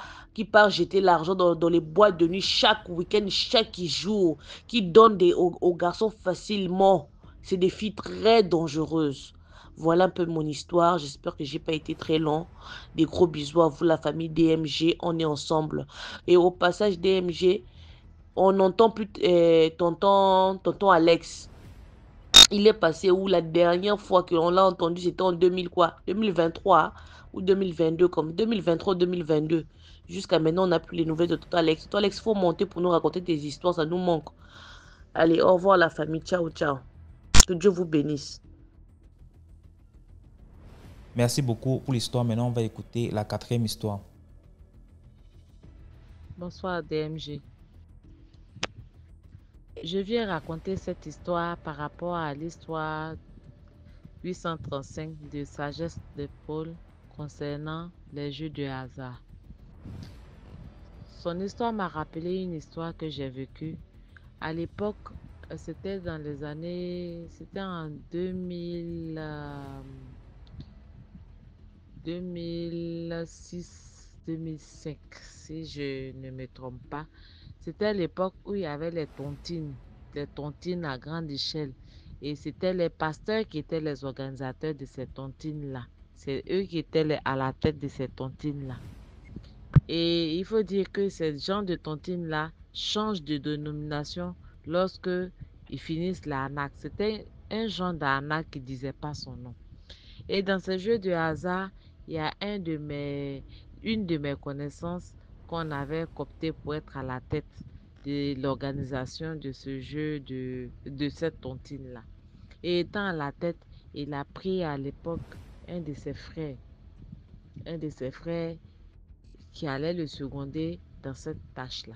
jeter l'argent dans les boîtes de nuit chaque week-end, chaque jour, qui donnent aux garçons facilement. C'est des filles très dangereuses. Voilà un peu mon histoire. J'espère que j'ai pas été très long. Des gros bisous à vous, la famille DMG. On est ensemble. Et au passage, DMG, on n'entend plus tonton Alex. Il est passé où? La dernière fois que l'on l'a entendu, c'était en 2023 ou 2022, comme 2023-2022. Jusqu'à maintenant, on n'a plus les nouvelles de Tonton Alex. Tonton Alex, il faut monter pour nous raconter tes histoires, ça nous manque. Allez, au revoir la famille. Ciao, ciao. Que Dieu vous bénisse. Merci beaucoup pour l'histoire. Maintenant, on va écouter la 4e histoire. Bonsoir DMG. Je viens raconter cette histoire par rapport à l'histoire 835 de Sagesse de Paul concernant les jeux de hasard. Son histoire m'a rappelé une histoire que j'ai vécue. À l'époque, c'était dans les années... C'était en 2006-2005, si je ne me trompe pas. C'était l'époque où il y avait les tontines à grande échelle. Et c'était les pasteurs qui étaient les organisateurs de ces tontines-là. C'est eux qui étaient à la tête de ces tontines-là. Et il faut dire que ces gens de tontines-là changent de dénomination lorsque ils finissent l'arnaque. C'était un genre d'arnaque qui ne disait pas son nom. Et dans ce jeu de hasard, il y a une de mes connaissances qu'on avait coopté pour être à la tête de l'organisation de ce jeu de cette tontine-là. Et étant à la tête, il a pris à l'époque un de ses frères, un de ses frères qui allait le seconder dans cette tâche-là.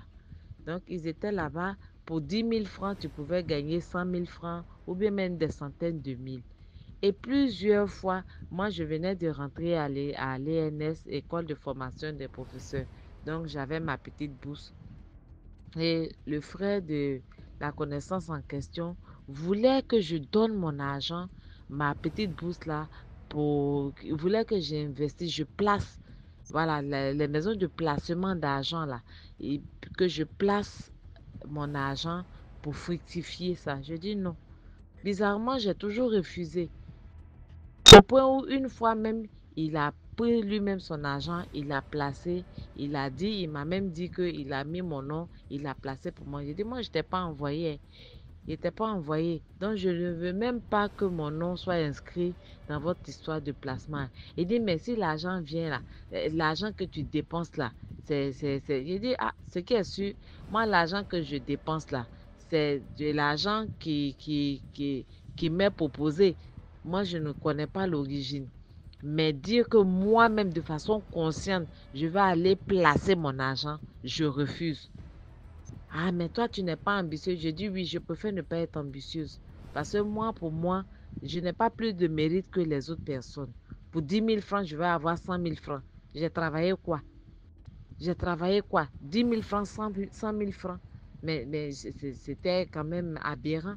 Donc, ils étaient là-bas. Pour 10 000 francs, tu pouvais gagner 100 000 francs ou bien même des centaines de mille. Et plusieurs fois, moi, je venais de rentrer à l'ENS, École de formation des professeurs. Donc, j'avais ma petite bourse. Et le frère de la connaissance en question voulait que je donne mon argent, ma petite bourse là, il voulait que j'investisse, je place, voilà, les maisons de placement d'argent là, et que je place mon argent pour fructifier ça. Je dis non. Bizarrement, j'ai toujours refusé. Au point où une fois même, il a pris lui-même son argent, il l'a placé, il m'a même dit qu'il a mis mon nom, il l'a placé pour moi. J'ai dit, moi, je t'ai pas envoyé. Il n'était pas envoyé. Donc, je ne veux même pas que mon nom soit inscrit dans votre histoire de placement. Il dit, mais si l'argent vient là, l'argent que tu dépenses là, J'ai dit, ah, ce qui est sûr, moi, l'argent que je dépense là, c'est de l'argent qui m'est proposé. Moi, je ne connais pas l'origine. Mais dire que moi-même, de façon consciente, je vais aller placer mon argent, je refuse. Ah, mais toi, tu n'es pas ambitieuse. Je dis oui, je préfère ne pas être ambitieuse. Parce que moi, pour moi, je n'ai pas plus de mérite que les autres personnes. Pour 10 000 francs, je vais avoir 100 000 francs. J'ai travaillé quoi? J'ai travaillé quoi? 10 000 francs, 100 000 francs. Mais c'était quand même aberrant.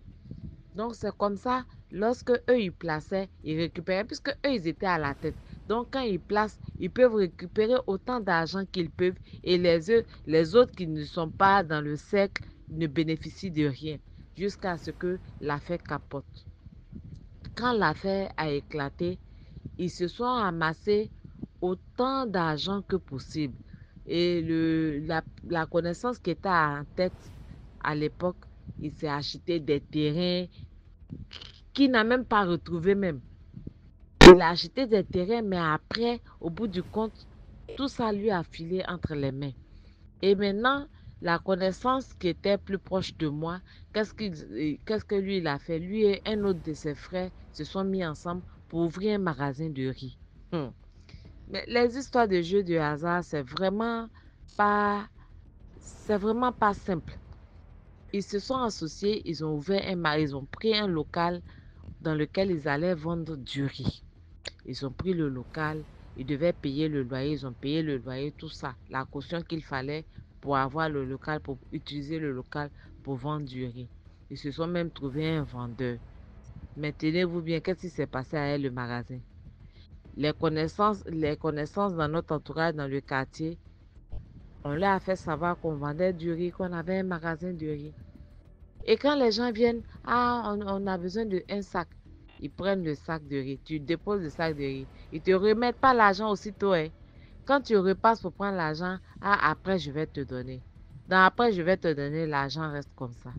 Donc, c'est comme ça, lorsque eux, ils plaçaient, ils récupéraient, puisque eux, ils étaient à la tête. Donc, quand ils placent, ils peuvent récupérer autant d'argent qu'ils peuvent et les autres qui ne sont pas dans le cercle ne bénéficient de rien jusqu'à ce que l'affaire capote. Quand l'affaire a éclaté, ils se sont amassés autant d'argent que possible. Et la connaissance qui était en tête à l'époque, il s'est acheté des terrains qu'il n'a même pas retrouvé même. Il a acheté des terrains, mais après, au bout du compte, tout ça lui a filé entre les mains. Et maintenant, la connaissance qui était plus proche de moi, qu'est-ce que lui il a fait? Lui et un autre de ses frères se sont mis ensemble pour ouvrir un magasin de riz. Mais les histoires de jeux de hasard, c'est vraiment pas simple. Ils se sont associés, ils ont ouvert ils ont pris un local dans lequel ils allaient vendre du riz. Ils ont pris le local, ils devaient payer le loyer, ils ont payé le loyer, tout ça, la caution qu'il fallait pour avoir le local, pour utiliser le local pour vendre du riz. Ils se sont même trouvés un vendeur. Mais tenez-vous bien, qu'est-ce qui s'est passé à le magasin? Les connaissances dans notre entourage, dans le quartier, on leur a fait savoir qu'on vendait du riz, qu'on avait un magasin de riz. Et quand les gens viennent, ah, on a besoin d'un sac. Ils prennent le sac de riz. Tu déposes le sac de riz. Ils ne te remettent pas l'argent aussitôt. Hein. Quand tu repasses pour prendre l'argent, ah, après, je vais te donner. Donc, après, je vais te donner, l'argent reste comme ça.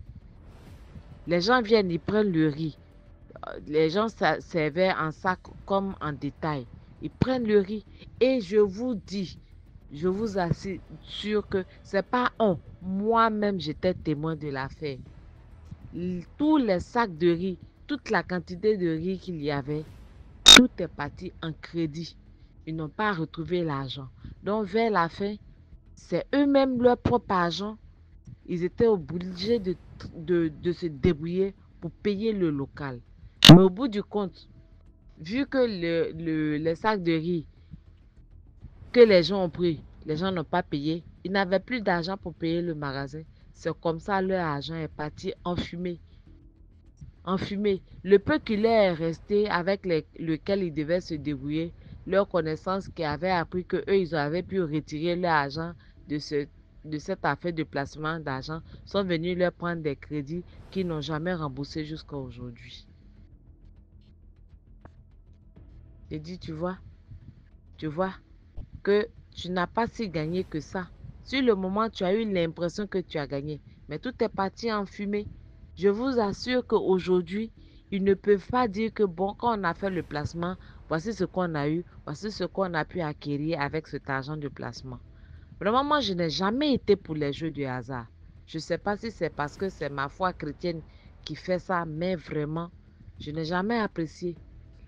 Les gens viennent, ils prennent le riz. Les gens servaient en sac comme en détail. Ils prennent le riz. Et je vous dis, je vous assure que ce n'est pas on. Moi-même, j'étais témoin de l'affaire. Tous les sacs de riz, toute la quantité de riz qu'il y avait, tout est parti en crédit. Ils n'ont pas retrouvé l'argent. Donc, vers la fin, c'est eux-mêmes leur propre argent. Ils étaient obligés de se débrouiller pour payer le local. Mais au bout du compte, vu que les sacs de riz que les gens ont pris, les gens n'ont pas payé, ils n'avaient plus d'argent pour payer le magasin. C'est comme ça leur argent est parti en fumée. En fumée. Le peu qui leur est resté avec lequel ils devaient se débrouiller, leurs connaissances qui avaient appris qu'eux, ils avaient pu retirer leur argent de cette affaire de placement d'argent, sont venus leur prendre des crédits qu'ils n'ont jamais remboursés jusqu'à aujourd'hui. J'ai dit, tu vois que tu n'as pas si gagné que ça. Sur le moment, tu as eu l'impression que tu as gagné, mais tout est parti en fumée. Je vous assure qu'aujourd'hui, ils ne peuvent pas dire que bon, quand on a fait le placement, voici ce qu'on a eu, voici ce qu'on a pu acquérir avec cet argent de placement. Vraiment, moi, je n'ai jamais été pour les jeux du hasard. Je ne sais pas si c'est parce que c'est ma foi chrétienne qui fait ça, mais vraiment, je n'ai jamais apprécié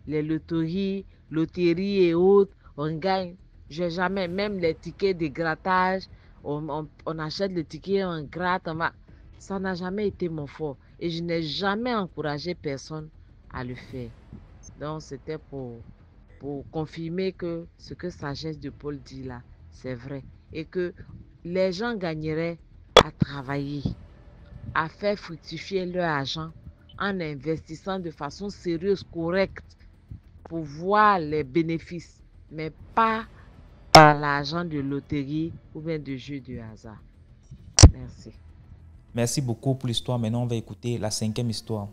les loteries et autres. On gagne. J'ai jamais, même les tickets de grattage, on achète le ticket, on gratte, ça n'a jamais été mon fort. Et je n'ai jamais encouragé personne à le faire. Donc, c'était pour confirmer que ce que Sagesse de Paul dit là, c'est vrai. Et que les gens gagneraient à travailler, à faire fructifier leur argent en investissant de façon sérieuse, correcte, pour voir les bénéfices, mais pas par l'argent de loterie ou bien de jeux de hasard. Merci. Merci beaucoup pour l'histoire. Maintenant, on va écouter la 5e histoire.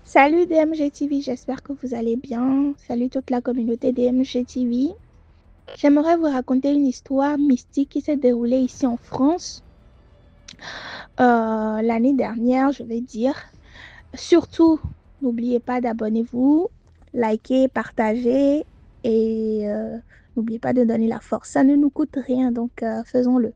Salut DMG TV, j'espère que vous allez bien. Salut toute la communauté DMG TV. J'aimerais vous raconter une histoire mystique qui s'est déroulée ici en France l'année dernière, je vais dire. Surtout, n'oubliez pas d'abonnez-vous, likez, partagez et n'oubliez pas de donner la force. Ça ne nous coûte rien, donc faisons-le.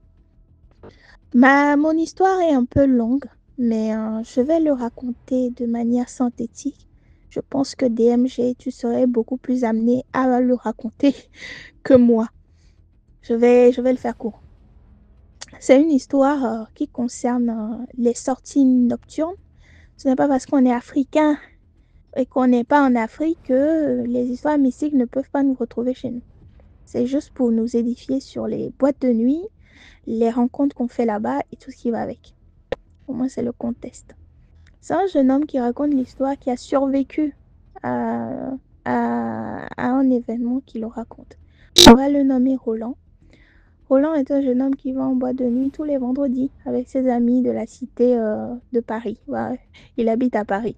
Mon histoire est un peu longue, mais je vais le raconter de manière synthétique. Je pense que DMG, tu serais beaucoup plus amené à le raconter que moi. Je vais le faire court. C'est une histoire qui concerne les sorties nocturnes. Ce n'est pas parce qu'on est africain et qu'on n'est pas en Afrique que les histoires mystiques ne peuvent pas nous retrouver chez nous. C'est juste pour nous édifier sur les boîtes de nuit, les rencontres qu'on fait là-bas et tout ce qui va avec. Au moins, c'est le contexte. C'est un jeune homme qui raconte l'histoire qui a survécu à un événement qu'il le raconte. On va le nommer Roland. Roland est un jeune homme qui va en boîte de nuit tous les vendredis avec ses amis de la cité de Paris. Ouais, il habite à Paris.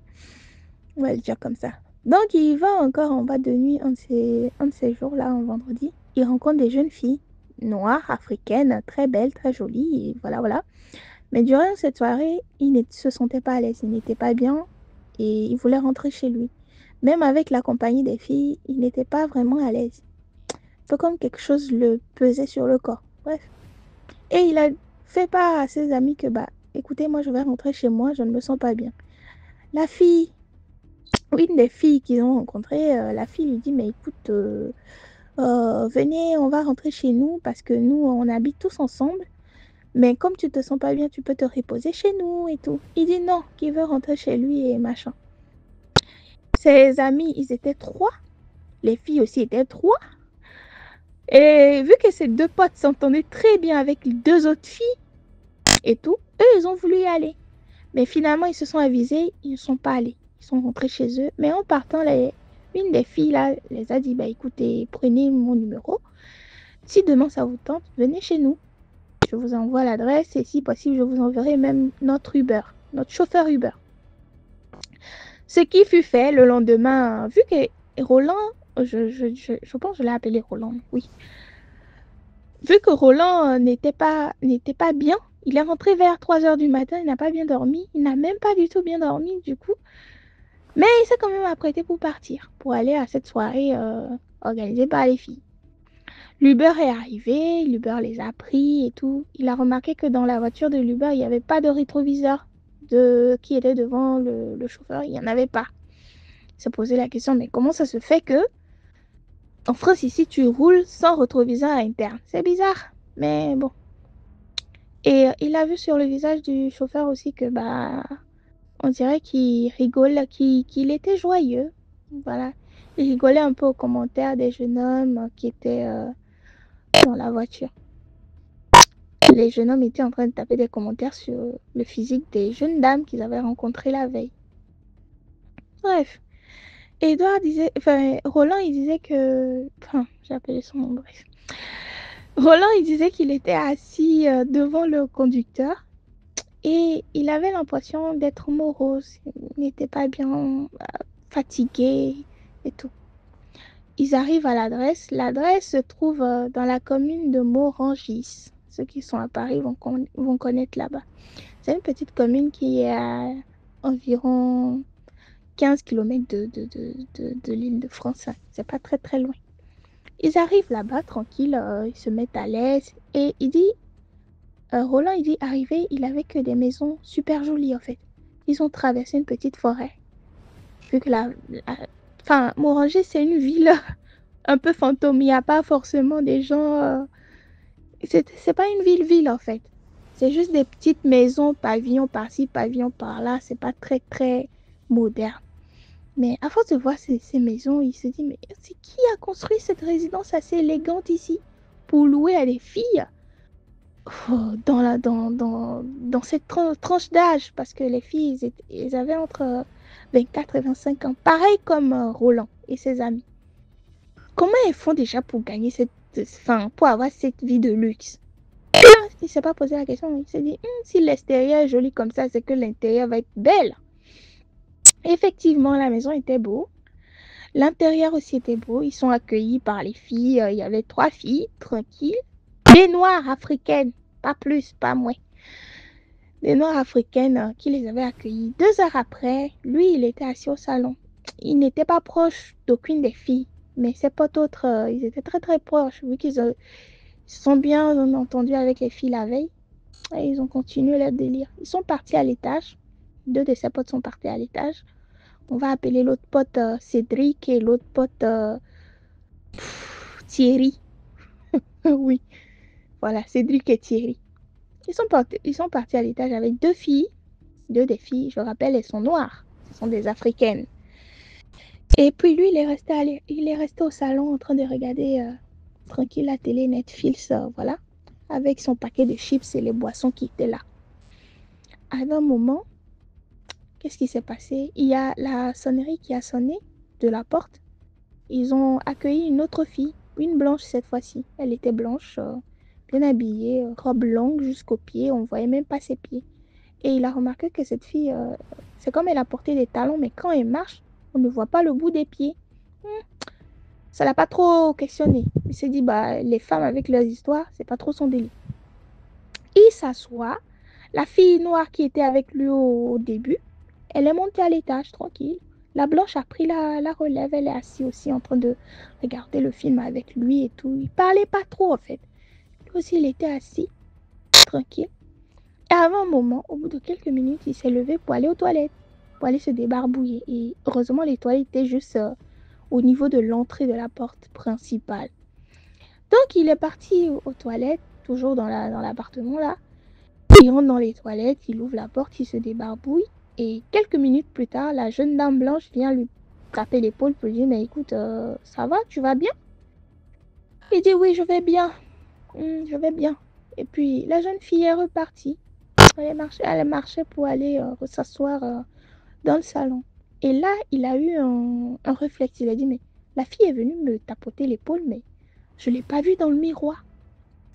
On va le dire comme ça. Donc, il va encore en boîte de nuit un de ces jours-là, en vendredi. Il rencontre des jeunes filles noires, africaines, très belles, très jolies. Et voilà. Mais durant cette soirée, il ne se sentait pas à l'aise, il n'était pas bien et il voulait rentrer chez lui. Même avec la compagnie des filles, il n'était pas vraiment à l'aise. Un peu comme quelque chose le pesait sur le corps. Bref. Et il a fait part à ses amis que, écoutez, moi je vais rentrer chez moi, je ne me sens pas bien. Une des filles qu'ils ont rencontrées, la fille lui dit, mais écoute, venez, on va rentrer chez nous parce que nous, on habite tous ensemble. Mais comme tu te sens pas bien, tu peux te reposer chez nous et tout. Il dit non, qu'il veut rentrer chez lui et machin. Ses amis, ils étaient 3. Les filles aussi étaient 3. Et vu que ces 2 potes s'entendaient très bien avec les 2 autres filles et tout, eux, ils ont voulu y aller. Mais finalement, ils se sont avisés, ils ne sont pas allés. Ils sont rentrés chez eux. Mais en partant, une des filles là les a dit, écoutez, prenez mon numéro. Si demain ça vous tente, venez chez nous. Je vous envoie l'adresse et si possible, je vous enverrai même notre chauffeur Uber. Ce qui fut fait le lendemain, vu que Roland, je pense que je l'ai appelé Roland, oui. Vu que Roland n'était pas bien, il est rentré vers 3h du matin, il n'a pas bien dormi, il n'a même pas du tout bien dormi du coup. Mais il s'est quand même apprêté pour partir, pour aller à cette soirée organisée par les filles. L'Uber est arrivé, l'Uber les a pris et tout. Il a remarqué que dans la voiture de l'Uber, il n'y avait pas de rétroviseur qui était devant le chauffeur. Il n'y en avait pas. Il s'est posé la question, mais comment ça se fait que en France, ici, tu roules sans rétroviseur interne? C'est bizarre, mais bon. Et il a vu sur le visage du chauffeur aussi que, on dirait qu'il rigole, qu'il était joyeux. Voilà. Il rigolait un peu aux commentaires des jeunes hommes qui étaient dans la voiture. Les jeunes hommes étaient en train de taper des commentaires sur le physique des jeunes dames qu'ils avaient rencontrées la veille. Bref. Roland, il disait que... j'ai appelé son nom, bref. Roland, il disait qu'il était assis devant le conducteur et il avait l'impression d'être morose. Il n'était pas bien, fatigué et tout. Ils arrivent à l'adresse. L'adresse se trouve dans la commune de Morangis. Ceux qui sont à Paris vont connaître là-bas. C'est une petite commune qui est à environ 15 km de l'île de France. C'est pas très très loin. Ils arrivent là-bas tranquille, ils se mettent à l'aise. Et il dit, Roland, il dit, arrivé, il avait que des maisons super jolies en fait. Ils ont traversé une petite forêt. Vu que enfin, Morangis, c'est une ville un peu fantôme. Il n'y a pas forcément des gens. C'est pas une ville en fait. C'est juste des petites maisons, pavillons par-ci, pavillons par-là. C'est pas très très moderne. Mais à force de voir ces maisons, il se dit, mais c'est qui a construit cette résidence assez élégante ici pour louer à des filles dans cette tranche d'âge? Parce que les filles, ils avaient entre 24 et 25 ans. Pareil comme Roland et ses amis. Comment ils font déjà pour gagner pour avoir cette vie de luxe? Il ne s'est pas posé la question. Il s'est dit, si l'extérieur est joli comme ça, c'est que l'intérieur va être belle. Effectivement, la maison était beau. L'intérieur aussi était beau. Ils sont accueillis par les filles. Il y avait 3 filles, tranquilles. Des noires africaines, pas plus, pas moins. Des noires africaines qui les avaient accueillis. 2 heures après, lui, il était assis au salon. Il n'était pas proche d'aucune des filles. Mais ses potes autres, ils étaient très très proches, vu qu'ils se sont bien entendus avec les filles la veille. Et ils ont continué leur délire. Ils sont partis à l'étage. 2 de ses potes sont partis à l'étage. On va appeler l'autre pote Cédric et l'autre pote Thierry. Oui, voilà, Cédric et Thierry. Ils sont partis à l'étage avec 2 filles. 2 des filles, je rappelle, elles sont noires. Ce sont des Africaines. Et puis lui, il est resté au salon en train de regarder tranquille la télé Netflix, voilà, avec son paquet de chips et les boissons qui étaient là. À un moment, qu'est-ce qui s'est passé? Il y a la sonnerie qui a sonné de la porte. Ils ont accueilli une autre fille, une blanche cette fois-ci. Elle était blanche, bien habillée, robe longue jusqu'aux pieds, on ne voyait même pas ses pieds. Et il a remarqué que cette fille, c'est comme elle a porté des talons, mais quand elle marche, on ne voit pas le bout des pieds. Ça l'a pas trop questionné. Il s'est dit, les femmes avec leurs histoires, c'est pas trop son délire. Il s'assoit. La fille noire qui était avec lui au début, elle est montée à l'étage, tranquille. La blanche a pris la relève. Elle est assise aussi en train de regarder le film avec lui et tout. Il parlait pas trop, en fait. Lui aussi, il était assis, tranquille. Et avant un moment, au bout de quelques minutes, il s'est levé pour aller aux toilettes, pour aller se débarbouiller. Et heureusement, les toilettes étaient juste au niveau de l'entrée de la porte principale. Donc, il est parti aux toilettes, toujours dans l'appartement là. Il rentre dans les toilettes, il ouvre la porte, il se débarbouille. Et quelques minutes plus tard, la jeune dame blanche vient lui taper l'épaule pour lui dire, mais écoute, ça va, tu vas bien? Il dit, oui, je vais bien. Je vais bien. Et puis, la jeune fille est repartie. Elle marchait pour aller s'asseoir dans le salon. Et là, il a eu un réflexe. Il a dit, mais la fille est venue me tapoter l'épaule, mais je ne l'ai pas vue dans le miroir.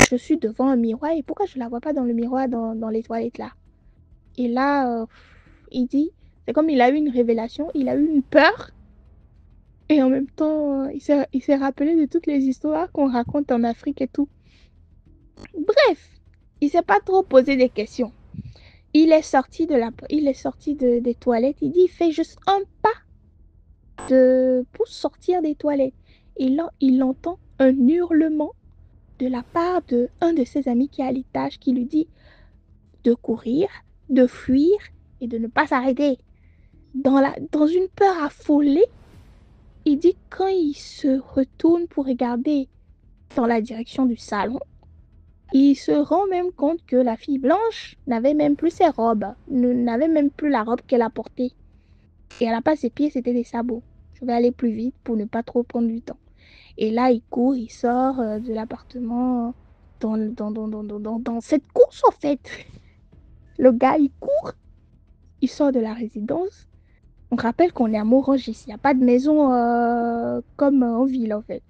Je suis devant un miroir et pourquoi je ne la vois pas dans le miroir dans les toilettes là? Et là, il dit, c'est comme il a eu une révélation, il a eu une peur. Et en même temps, il s'est rappelé de toutes les histoires qu'on raconte en Afrique et tout. Bref, il ne s'est pas trop posé des questions. Il est sorti des toilettes. Il dit, il fait juste un pas pour sortir des toilettes. Et là, il entend un hurlement de la part d'un de ses amis qui est à l'étage qui lui dit de courir, de fuir et de ne pas s'arrêter. Dans une peur affolée, il dit quand il se retourne pour regarder dans la direction du salon, il se rend même compte que la fille blanche n'avait même plus ses robes, n'avait même plus la robe qu'elle a portée. Et à la place, ses pieds, c'était des sabots. Je vais aller plus vite pour ne pas trop prendre du temps. Et là, il court, il sort de l'appartement dans cette course, en fait. Le gars, il court, il sort de la résidence. On rappelle qu'on est à Morangis. Il n'y a pas de maison comme en ville, en fait.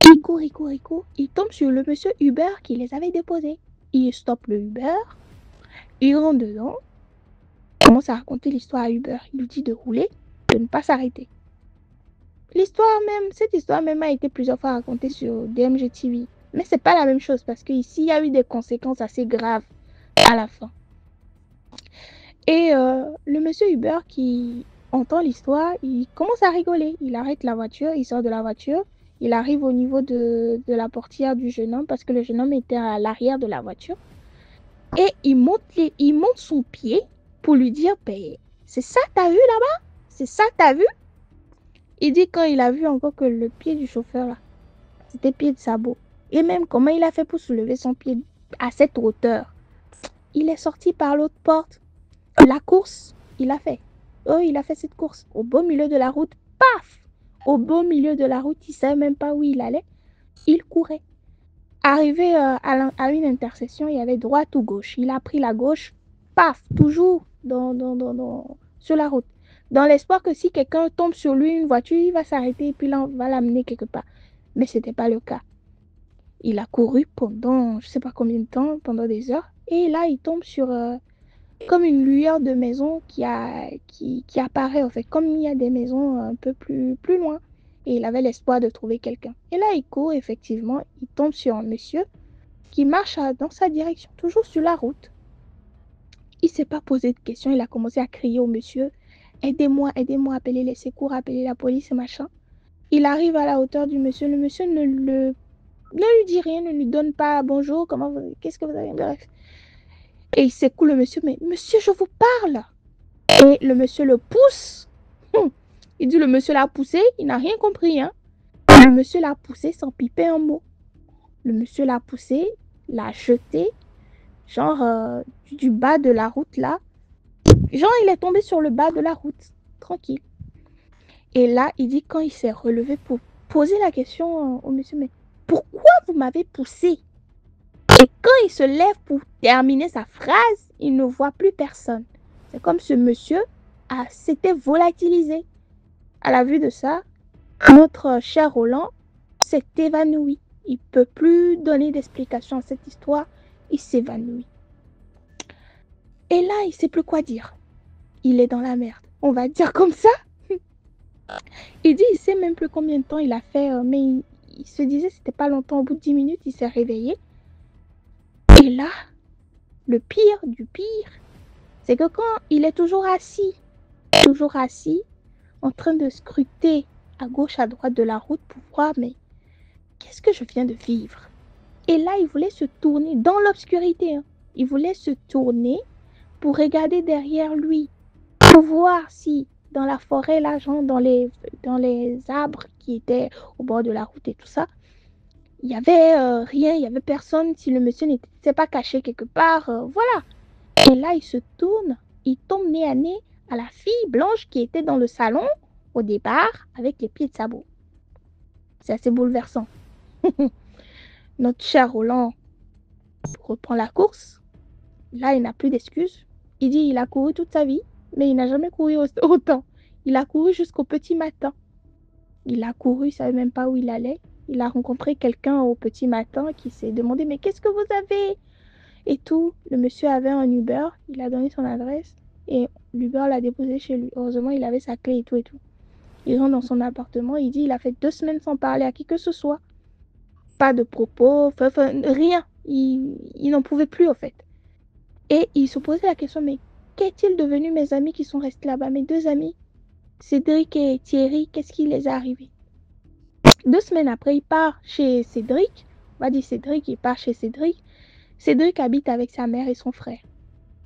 Il court. Il tombe sur le monsieur Uber qui les avait déposés. Il stoppe le Uber. Il rentre dedans. Il commence à raconter l'histoire à Uber. Il lui dit de rouler, de ne pas s'arrêter. Cette histoire même a été plusieurs fois racontée sur DMG TV. Mais c'est pas la même chose parce qu'ici, il y a eu des conséquences assez graves à la fin. Et le monsieur Uber qui entend l'histoire, il commence à rigoler. Il arrête la voiture, il sort de la voiture. Il arrive au niveau de la portière du jeune homme parce que le jeune homme était à l'arrière de la voiture. Et il monte son pied pour lui dire ben, c'est ça que t'as vu là-bas? C'est ça que t'as vu? Il dit quand il a vu encore que le pied du chauffeur là, c'était pied de sabot. Et même comment il a fait pour soulever son pied à cette hauteur. Il est sorti par l'autre porte. La course, il a fait. Oh, il a fait cette course. Au beau milieu de la route, paf! Au beau milieu de la route, il ne savait même pas où il allait. Il courait. Arrivé à une intersection, il y avait droite ou gauche. Il a pris la gauche, paf, toujours sur la route. Dans l'espoir que si quelqu'un tombe sur lui, une voiture, il va s'arrêter et puis là, on va l'amener quelque part. Mais ce n'était pas le cas. Il a couru pendant, je ne sais pas combien de temps, pendant des heures. Et là, il tombe sur comme une lueur de maison qui apparaît, en fait. Comme il y a des maisons un peu plus loin. Et il avait l'espoir de trouver quelqu'un. Et là, il court, effectivement. Il tombe sur un monsieur qui marche dans sa direction, toujours sur la route. Il ne s'est pas posé de questions. Il a commencé à crier au monsieur. Aidez-moi, aidez-moi, appelez les secours, appelez la police et machin. Il arrive à la hauteur du monsieur. Le monsieur ne lui dit rien, ne lui donne pas bonjour, qu'est-ce que vous avez, bref. Et il secoue le monsieur, mais monsieur, je vous parle. Et le monsieur le pousse. Il dit, le monsieur l'a poussé, il n'a rien compris. Hein. Le monsieur l'a poussé sans piper un mot. Le monsieur l'a poussé, l'a jeté, genre du bas de la route là. Genre, il est tombé sur le bas de la route, tranquille. Et là, il dit, quand il s'est relevé pour poser la question au monsieur, mais pourquoi vous m'avez poussé? Et quand il se lève pour terminer sa phrase, il ne voit plus personne. C'est comme ce monsieur s'était volatilisé. À la vue de ça, notre cher Roland s'est évanoui. Il ne peut plus donner d'explication à cette histoire. Il s'évanouit. Et là, il ne sait plus quoi dire. Il est dans la merde. On va dire comme ça. Il dit, il ne sait même plus combien de temps il a fait, mais il se disait, c'était pas longtemps. Au bout de 10 minutes, il s'est réveillé. Et là, le pire du pire, c'est que quand il est toujours assis, en train de scruter à gauche, à droite de la route pour voir, mais qu'est-ce que je viens de vivre? Et là, il voulait se tourner dans l'obscurité. Hein. Il voulait se tourner pour regarder derrière lui, pour voir si dans la forêt, là, genre dans les arbres qui étaient au bord de la route et tout ça, il n'y avait rien, il n'y avait personne, si le monsieur n'était pas caché quelque part, voilà. Et là, il se tourne, il tombe nez à nez à la fille blanche qui était dans le salon au départ avec les pieds de sabot. C'est assez bouleversant. Notre cher Roland reprend la course. Là, il n'a plus d'excuses. Il dit qu'il a couru toute sa vie, mais il n'a jamais couru autant. Il a couru jusqu'au petit matin. Il a couru, il ne savait même pas où il allait. Il a rencontré quelqu'un au petit matin qui s'est demandé « Mais qu'est-ce que vous avez ?» et tout. Le monsieur avait un Uber, il a donné son adresse et l'Uber l'a déposé chez lui. Heureusement, il avait sa clé et tout et tout. Il rentre dans son appartement, il dit il a fait 2 semaines sans parler à qui que ce soit. Pas de propos, rien. Il n'en pouvait plus, en fait. Et il se posait la question, mais qu'est-il devenu mes amis qui sont restés là-bas? Mes 2 amis, Cédric et Thierry, qu'est-ce qui les est arrivé? 2 semaines après, il part chez Cédric. On va dire Cédric, il part chez Cédric. Cédric habite avec sa mère et son frère.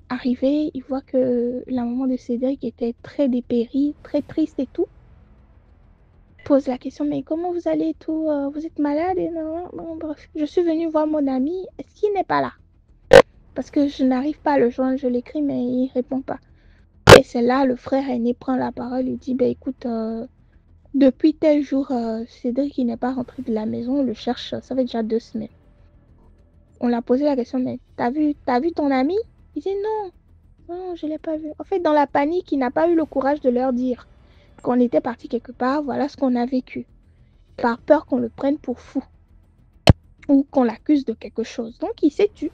Arrivé, il voit que la maman de Cédric était très dépérie, très triste et tout. Pose la question, mais comment vous allez et tout? Vous êtes malade? Et non, bon, bref, je suis venue voir mon ami. Est-ce qu'il n'est pas là? Parce que je n'arrive pas à le joindre, je l'écris, mais il ne répond pas. Et c'est là, le frère aîné prend la parole, il dit, écoute, depuis tel jour, Cédric il n'est pas rentré de la maison, on le cherche, ça fait déjà 2 semaines. On l'a posé la question, mais t'as vu ton ami? Il dit non, je ne l'ai pas vu. En fait, dans la panique, il n'a pas eu le courage de leur dire qu'on était parti quelque part, voilà ce qu'on a vécu. Par peur qu'on le prenne pour fou. Ou qu'on l'accuse de quelque chose. Donc, il s'est tué.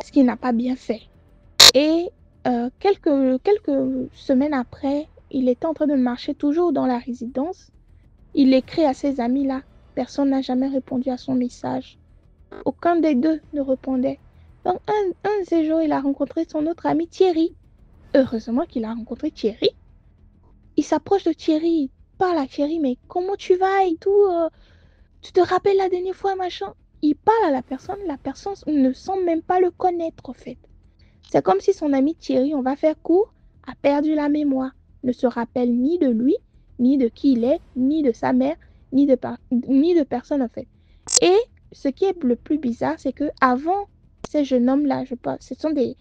Ce qu'il n'a pas bien fait. Et quelques semaines après, il était en train de marcher toujours dans la résidence. Il écrit à ses amis là. Personne n'a jamais répondu à son message. Aucun des deux ne répondait. Donc, un de ces jours, il a rencontré son autre ami Thierry. Heureusement qu'il a rencontré Thierry. Il s'approche de Thierry, il parle à Thierry, mais comment tu vas et tout, tu te rappelles la dernière fois, machin. Il parle à la personne ne semble même pas le connaître, en fait. C'est comme si son ami Thierry, on va faire court, a perdu la mémoire, ne se rappelle ni de lui, ni de qui il est, ni de sa mère, ni de personne, en fait. Et ce qui est le plus bizarre, c'est que avant ces jeunes hommes-là, je pense, ce sont des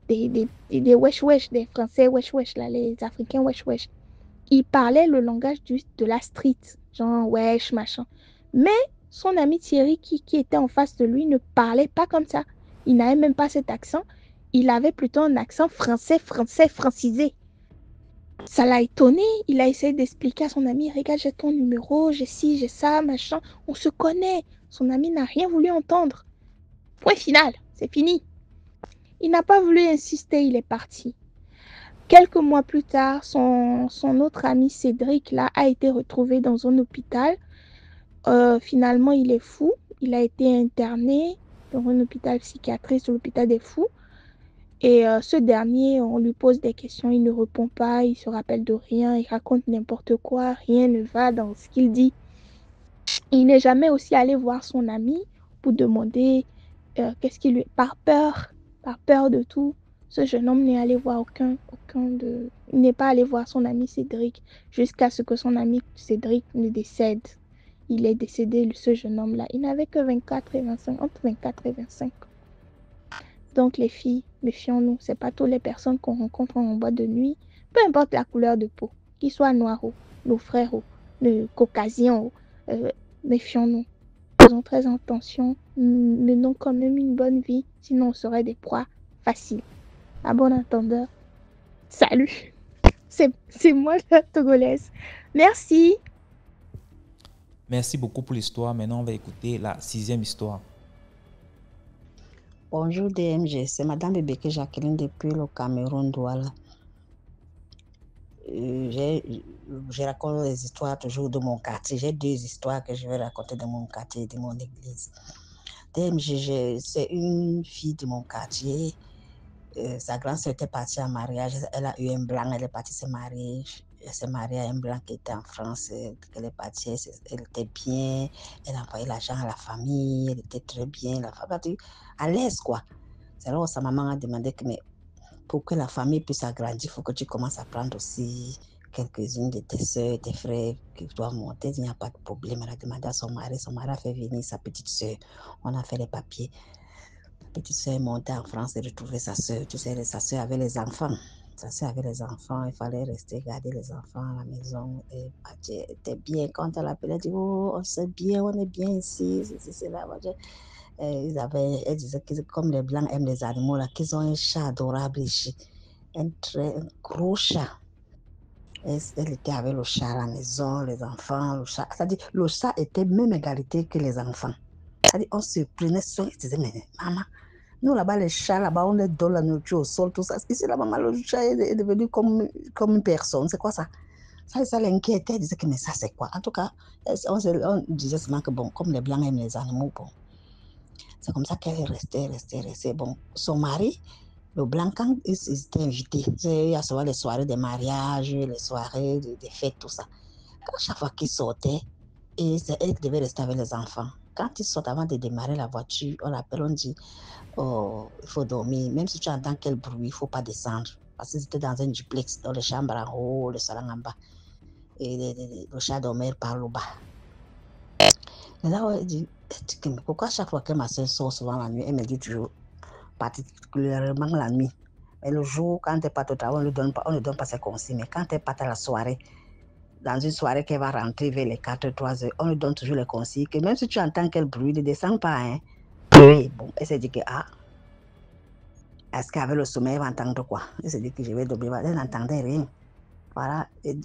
wesh wesh, des Français wesh wesh, là, les Africains wesh wesh. Ils parlaient le langage de la street, genre wesh, machin. Mais son ami Thierry, qui était en face de lui, ne parlait pas comme ça. Il n'avait même pas cet accent. Il avait plutôt un accent français, francisé. Ça l'a étonné. Il a essayé d'expliquer à son ami, regarde, j'ai ton numéro, j'ai ci, j'ai ça, machin. On se connaît. Son ami n'a rien voulu entendre. Point final, c'est fini. Il n'a pas voulu insister, il est parti. Quelques mois plus tard, son autre ami Cédric là, a été retrouvé dans un hôpital. Finalement, il est fou. Il a été interné dans un hôpital psychiatrique, sur l'hôpital des fous. Et ce dernier, on lui pose des questions, il ne répond pas, il se rappelle de rien, il raconte n'importe quoi, rien ne va dans ce qu'il dit. Il n'est jamais aussi allé voir son ami pour demander qu'est-ce qui lui... Par peur de tout, ce jeune homme n'est allé voir il n'est pas allé voir son ami Cédric jusqu'à ce que son ami Cédric ne décède. Il est décédé, ce jeune homme-là. Il n'avait que 24 et 25, entre 24 et 25. Donc les filles, méfions-nous. Ce n'est pas toutes les personnes qu'on rencontre en boîte de nuit, peu importe la couleur de peau, qu'ils soient noirs ou nos frères ou nos caucasiens, méfions-nous. Faisons très attention, menons quand même une bonne vie, sinon on serait des proies faciles. À bon entendeur, salut. C'est moi la Togolaise. Merci. Merci beaucoup pour l'histoire. Maintenant, on va écouter la 6e histoire. Bonjour DMG, c'est Madame Bébéké Jacqueline depuis le Cameroun, Douala. Je raconte les histoires toujours de mon quartier. J'ai 2 histoires que je vais raconter de mon quartier et de mon église. DMG, c'est une fille de mon quartier. Sa grande sœur était partie en mariage. Elle a eu un blanc, elle est partie se marier. Elle s'est mariée à un blanc qui était en France. Elle est partie, elle était bien. Elle a envoyé l'argent à la famille. Elle était très bien. La famille, à l'aise, quoi. C'est là où sa maman a demandé que, mais pour que la famille puisse agrandir, il faut que tu commences à prendre aussi quelques-unes de tes soeurs, tes frères qui doivent monter. Il n'y a pas de problème. Elle a demandé à son mari. Son mari a fait venir sa petite soeur. On a fait les papiers. La petite soeur est montée en France et retrouvée sa soeur. Tu sais, sa soeur avait les enfants. Sa soeur avait les enfants. Il fallait rester garder les enfants à la maison. Et elle était bien. Quand elle appelait, elle dit, oh, c'est bien, on est bien ici. C'est là. Elle disait que comme les Blancs aiment les animaux, là, qu'ils ont un chat adorable ici. Un gros chat. Elle était avec le chat à la maison, les enfants, le chat. C'est-à-dire, le chat était même égalité que les enfants. C'est-à-dire, on se prenait soin. Elle disait, mais maman, nous là-bas, les chats, là-bas, on les donne la nourriture au sol, tout ça. Ici, là, maman, le chat est devenu comme une personne. C'est quoi ça? Ça l'inquiétait. Elle disait que, mais ça, c'est quoi? En tout cas, on disait seulement que, bon, comme les Blancs aiment les animaux, bon. C'est comme ça qu'elle est restée. Bon, son mari, le blanc, quand ils étaient invités, il y a souvent les soirées de mariage, les soirées des fêtes, tout ça. Quand chaque fois qu'ils sortaient, et c'est elle qui devait rester avec les enfants. Quand ils sortent avant de démarrer la voiture, on l'appelle, on dit, oh, il faut dormir. Même si tu entends quel bruit, il ne faut pas descendre. Parce qu'ils étaient dans un duplex, dans les chambres en haut, le salon en bas. Et le chat dormait par le bas. Et là, elle dit, pourquoi chaque fois que ma soeur sort souvent la nuit, elle me dit toujours, particulièrement la nuit. Mais le jour, quand elle part au travail, on ne donne pas ses consignes. Mais quand elle part à la soirée, dans une soirée qu'elle va rentrer vers les 4-3 heures, on lui donne toujours les consignes que même si tu entends quel bruit, ne descends pas. Hein. Oui, bon, elle s'est dit que, est-ce qu'avec le sommeil, elle va entendre quoi? Elle s'est dit que je vais dormir. Elle n'entendait rien. Voilà, elle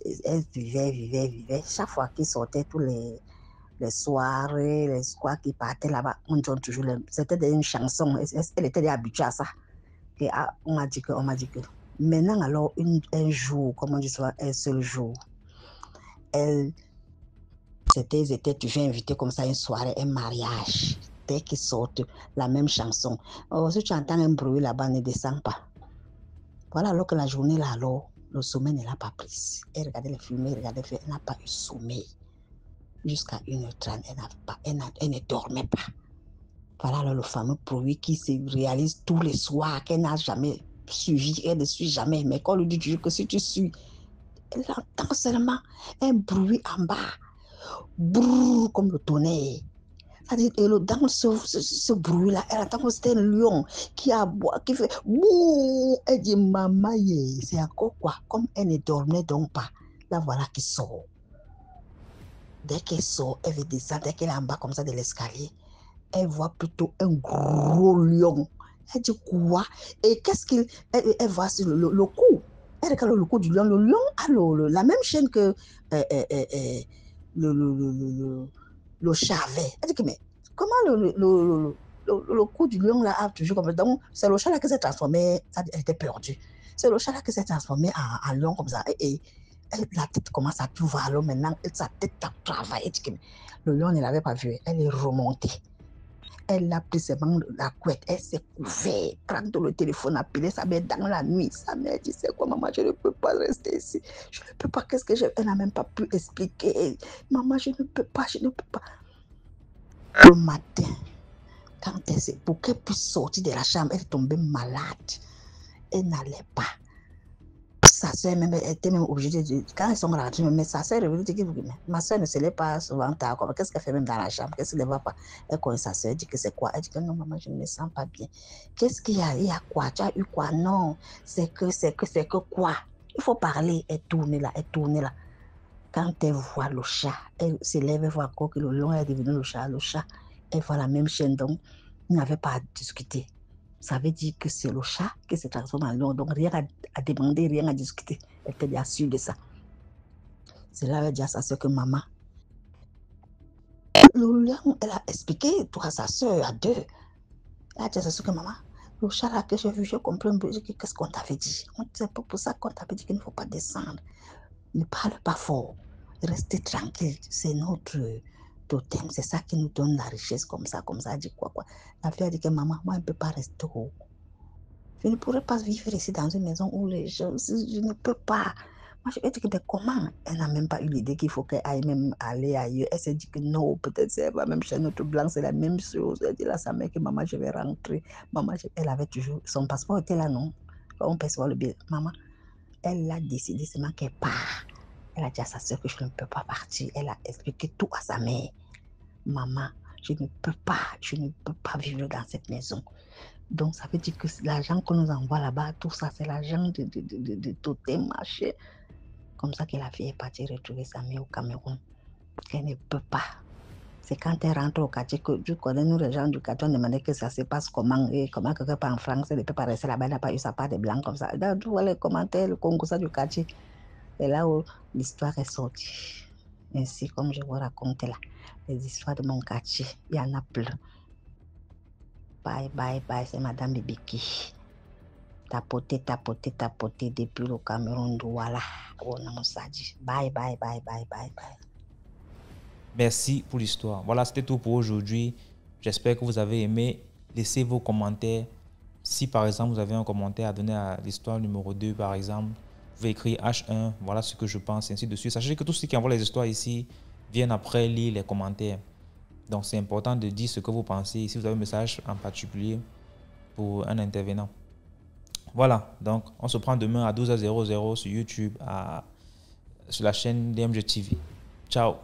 vivait. Chaque fois qu'il sortait, tous les soirées, les soirs qui partaient là-bas, on donne toujours c'était une chanson, elle était habituée à ça. Et on m'a dit que. Maintenant, alors, un jour, comme on dit souvent, un seul jour, elle Ils étaient toujours invités comme ça à une soirée, un mariage. Dès qu'ils sortent, la même chanson. Oh, si tu entends un bruit là-bas, ne descends pas. Voilà, alors que la journée là, alors, le sommeil ne l'a pas prise. Elle regardait les films, elle n'a pas eu sommeil. Jusqu'à 1h30, elle ne dormait pas. Voilà alors le fameux bruit qui se réalise tous les soirs, qu'elle n'a jamais suivi, elle ne suit jamais. Mais quand on lui dit toujours que si tu suis, elle entend seulement un bruit en bas. Brrr, comme le tonnerre. C'est-à-dire, dans ce bruit-là, elle entend que c'était un lion qui aboie, qui fait bouh. Elle dit, maman, c'est encore quoi? Comme elle ne dormait donc pas, la voilà qui sort. Dès qu'elle sort, elle veut descendre, dès qu'elle est en bas comme ça de l'escalier, elle voit plutôt un gros lion. Elle dit quoi? Et qu'est-ce qu'il. Elle voit sur le cou. Elle regarde le cou du lion. Le lion a la même chaîne que le chat avait. Elle dit que, mais comment le cou du lion là a toujours comme ça? Donc, c'est le chat là qui s'est transformé. Elle était perdue. C'est le chat là qui s'est transformé en lion comme ça. Et la tête commence à tout voir. Alors maintenant, sa tête a travaillé. Le lion ne l'avait pas vu. Elle est remontée. Elle a pris ses mains de la couette, elle s'est couverte, prendre le téléphone, appeler sa mère dans la nuit. Sa mère dit, c'est quoi maman, je ne peux pas rester ici. Je ne peux pas, qu'est-ce que j'ai? Elle n'a même pas pu expliquer. Maman, je ne peux pas, je ne peux pas. Le matin, quand pour qu'elle puisse sortir de la chambre, elle est tombée malade. Elle n'allait pas. Sa soeur même était même obligée de... Quand ils sont rentrés, mais sa soeur est venue dire que ma soeur ne se lève pas souvent tard. Qu'est-ce qu'elle fait même dans la chambre? Qu'est-ce qu'elle ne va pas? Elle connaît sa soeur, elle dit que c'est quoi? Elle dit que non, maman, je ne me sens pas bien. Qu'est-ce qu'il y a? Il y a quoi? Tu as eu quoi? Non, c'est que quoi? Il faut parler. Elle tourne là, elle tourne là. Quand elle voit le chat, elle se lève, elle voit encore que le lion est devenu le chat. Le chat, elle voit la même chaîne, donc il n'avait pas à discuter. Ça veut dire que c'est le chat qui se transforme en lion. Donc, rien à demander, rien à discuter. Elle était bien sûre de ça. C'est là qu'elle dit à sa soeur que maman, le lion, elle a expliqué tout à sa soeur, à deux. Elle a dit à sa soeur que maman, le chat là que j'ai vu, je comprends un peu. Qu'est-ce qu'on t'avait dit? C'est pas pour ça qu'on t'avait dit qu'il ne faut pas descendre. Ne parle pas fort. Restez tranquille. C'est notre totem. C'est ça qui nous donne la richesse comme ça. Elle dit quoi? La fille a dit que maman, moi, je ne peux pas rester haut. Je ne pourrais pas vivre ici dans une maison où les gens... Je ne peux pas. Moi, je lui ai dit que mais comment? Elle n'a même pas eu l'idée qu'il faut qu'elle aille même aller ailleurs. Elle s'est dit que non, peut-être c'est va même chez notre blanc, c'est la même chose. Elle dit là à sa mère que maman, je vais rentrer. Maman, elle avait toujours... Son passeport était là, non? On peut se voir le billet. Maman, elle a décidé seulement qu'elle part. Elle a dit à sa soeur que je ne peux pas partir. Elle a expliqué tout à sa mère. Maman, je ne peux pas vivre dans cette maison. Donc, ça veut dire que l'argent qu'on nous envoie là-bas, tout ça, c'est l'argent de totem, marché. Comme ça que la fille est partie retrouver sa mère au Cameroun. Elle ne peut pas. C'est quand elle rentre au quartier que tu connais, nous, les gens du quartier, on demandait que ça se passe comment, et comment quelqu'un part en France, elle ne peut pas rester là-bas, elle n'a pas eu sa part de blanc comme ça. Là, tu vois les commentaires, le Congo, ça du quartier. C'est là où l'histoire est sortie. Ainsi, comme je vous raconte là, les histoires de mon quartier, il y en a plein. Bye, bye, bye, c'est Madame Bibiki. Tapoter depuis le Cameroun, Douala. Bye, bye, bye, bye, bye, bye. Merci pour l'histoire. Voilà, c'était tout pour aujourd'hui. J'espère que vous avez aimé. Laissez vos commentaires. Si par exemple vous avez un commentaire à donner à l'histoire numéro 2, par exemple, vous pouvez écrire H1, voilà ce que je pense, ainsi de suite. Sachez que tous ceux qui envoient les histoires ici viennent après lire les commentaires. Donc c'est important de dire ce que vous pensez. Si vous avez un message en particulier pour un intervenant. Voilà, donc on se prend demain à 12h00 sur YouTube, sur la chaîne DMG TV. Ciao.